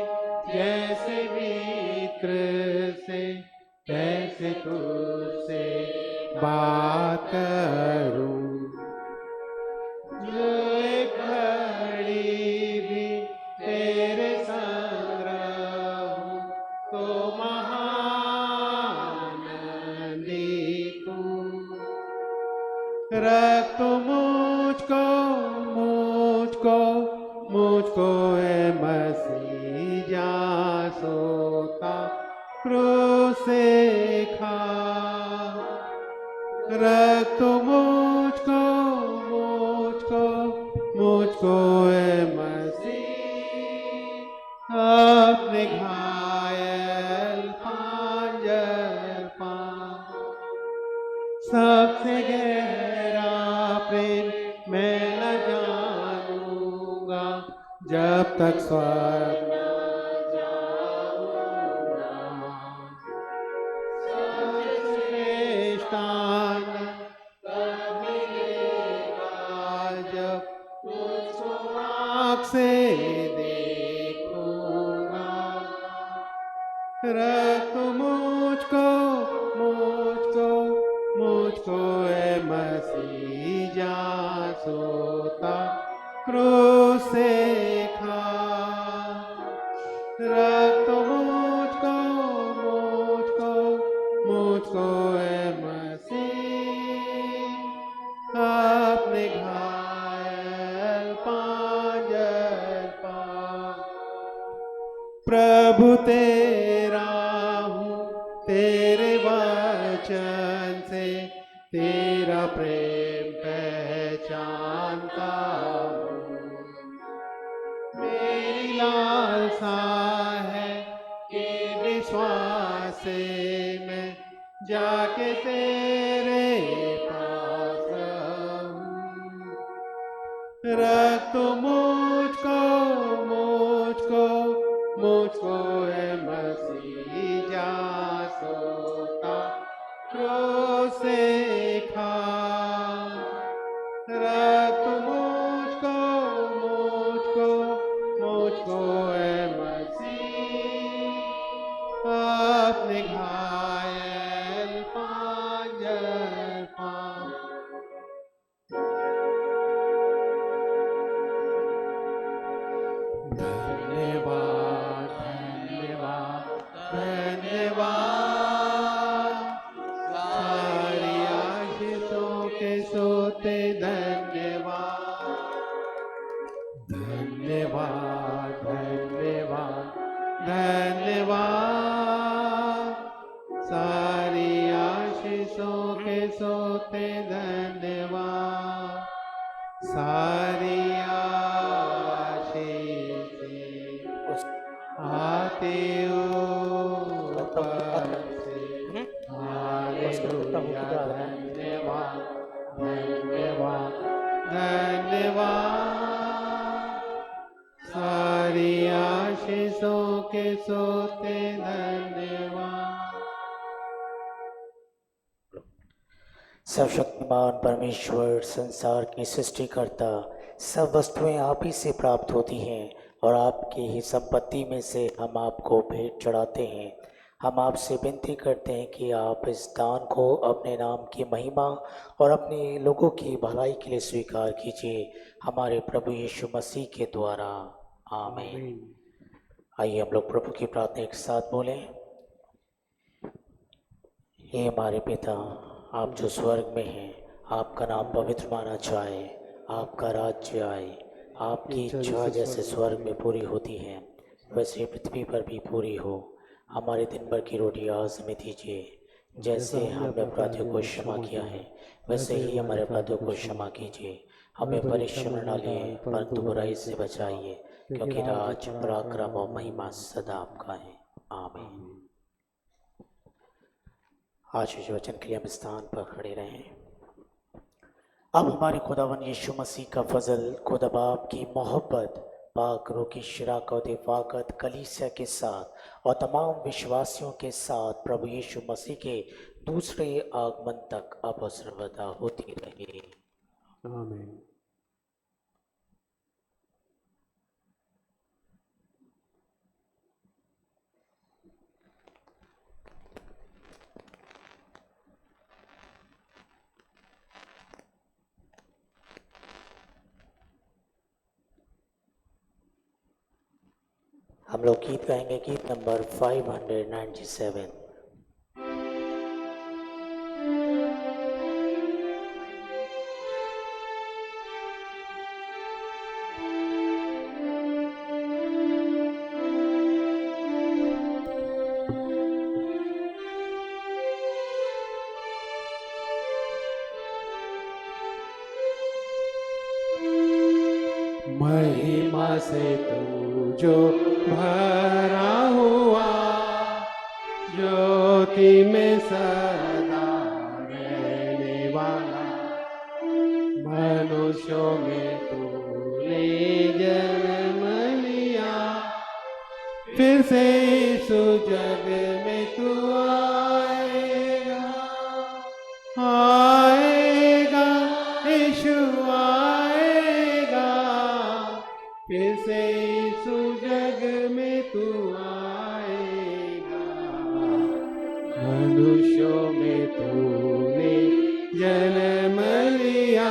जैसे मित्र से तैसे तुझसे बात करूं, जो एक घड़ी भी तेरे संग रहूं तो महानंदी तू। रख तो मुझको है मसीह जा सोता क्रूस से खा, रख तो मुझको है मसीह अपने घायल पांजर पर। सबसे गहरा प्रेम मैं न जानूंगा जब तक स्वर्ग न जाऊंगा। सबसे श्रेष्ठ आनंद तब मिलेगा जब तुझको आँख से देखूंगा। रख मुझको है मसीह जा सोता क्रूस से खा, रख मुझको है मसीह अपने घायल पांजर पर। प्रभु तेरा हूँ तेरे वचन से तेरा प्रेम पहचानता हूँ। मेरी लालसा है कि विश्वास से मैं जाके तेरे पास रहूं। रख तो मुझको है मसीह जा सोता क्रूस से खा, रख तो मुझको है मसीह अपने घायल पांजर पर। धन्यवाद धन्यवाद धन्यवाद, सारी आशीषों के सोते धन्यवाद। धन्यवाद धन्यवाद धन्यवाद, सारी आशीषों के सोते धन्यवाद। सारी आते ऊपर से हालेलुया। धन्यवाद धन्यवाद धन्यवाद, सारी आशीषों के सोते धन्यवाद। सर्वशक्तिमान परमेश्वर, संसार की सृष्टिकर्ता, सब वस्तुएं आप ही से प्राप्त होती हैं और आपकी ही संपत्ति में से हम आपको भेंट चढ़ाते हैं। हम आपसे विनती करते हैं कि आप इस दान को अपने नाम की महिमा और अपने लोगों की भलाई के लिए स्वीकार कीजिए, हमारे प्रभु यीशु मसीह के द्वारा। आमीन। आइए हम लोग प्रभु की प्रार्थना एक साथ बोलें। हे हमारे पिता, आप जो स्वर्ग में हैं, आपका नाम पवित्र माना जाए, आपका राज्य आए, आपकी इच्छा जैसे स्वर्ग में पूरी होती है वैसे पृथ्वी पर भी पूरी हो। हमारे दिन भर की रोटी आज हमें दीजिए, जैसे हमने अपराधियों को क्षमा किया है वैसे ही हमारे अपराधियों को क्षमा कीजिए। हमें परीक्षा में न डालिए परंतु बुराई से बचाइए, क्योंकि राज, पराक्रम और महिमा सदा आपका है। आमीन। आज इस वचन के लिए हम स्थान पर खड़े रहें। अब हमारे खुदावन यीशु मसीह का फजल, खुदा बाप की मोहब्बत, पाक रूह की शराकत हिफाजत कलीसिया के साथ और तमाम विश्वासियों के साथ प्रभु यीशु मसीह के दूसरे आगमन तक अब सर्वदा होती रहे। आमीन। हम लोग गीत गाएंगे, गीत नंबर 597। महिमा से तू जो भरा हुआ, ज्योति में सदा रहने वाला, मनुष्यों में तूने जन्म लिया, फिर से इस जग में तू आएगा, आएगा यीशु आएगा, फिर से इस जग में तू आएगा, मनुष्यों में तूने जन्म लिया,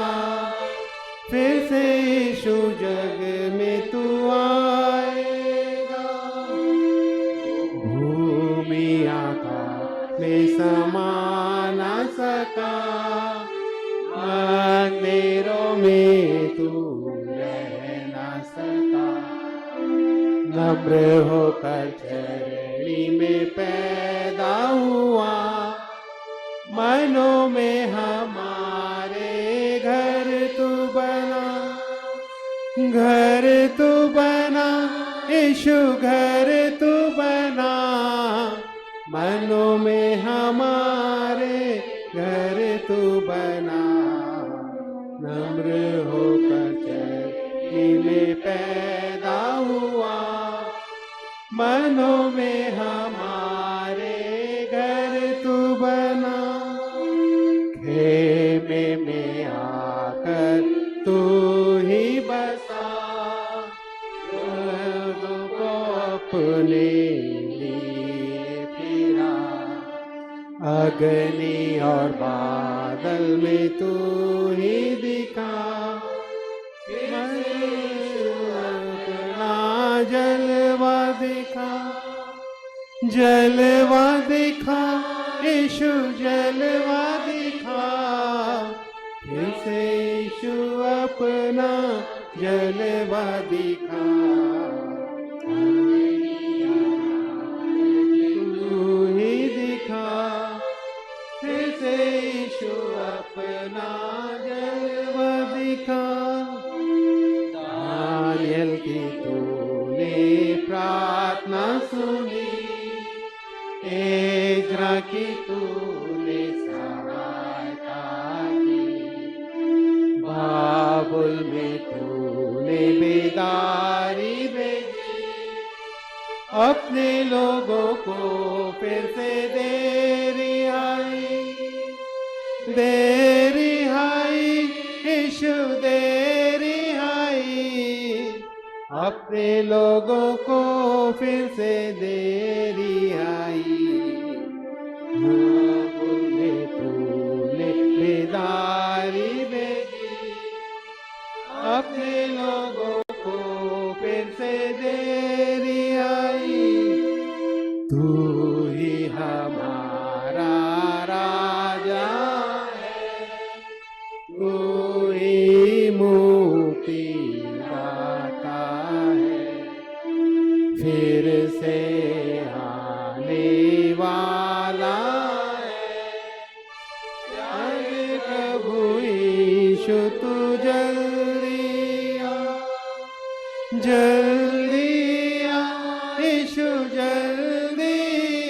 फिर से इस जग में तू आएगा, भूमि आकाश में समा ना सका, अंधेरों में तू रह ना सका, नम्र होकर चरणी में पैदा हुआ, मनों में हमारे घर तू बना, घर तू बना यीशु, घर तू बना, मनों में हमारे घर तू बना, नम्र होकर चरणी में पैदा हुआ, मनों में हमारे घर तू बना, खेमे में आकर तू ही बसा, लोगों को अपने लिए फिरा, अग्नि और बादल में तू ही दिखा, अपना जलवा दिखा, जलवा दिखा यीशु, जलवा दिखा, फिर से यीशु अपना जलवा दिखा, तू ही दिखा, फिर से यीशु अपना जलवा दिखा, दानियल की तूने प्रार्थना सुनी, एज्रा की तूने सहायता की, बाबुल में तूने बेदारी भेजी, अपने लोगों को फिर से दे रिहाई, दे रिहाई यीशु, दे रिहाई, अपने लोगों को फिर से दे रिहाई, में तूने बेदारी भेजी, अपने लोगों को फिर से दे रिहाई, तू ही हमारा राजा है, तू ही मुक्ति दाता है, फिर से आने वाला है, प्यारे प्रभु यीशु तू जल्दी आ, जल्दी आ यीशु, जल्दी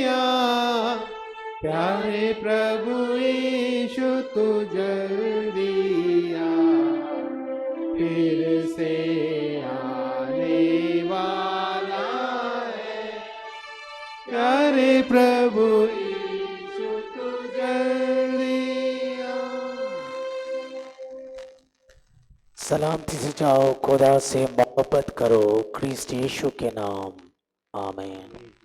आ, प्यारे प्रभु यीशु तू जल्दी आ, प्यारे प्रभु यीशु तू जल्दी आ। सलामती से जाओ, खुदा से मोहब्बत करो, क्रिस्ट यीशु के नाम, आमीन।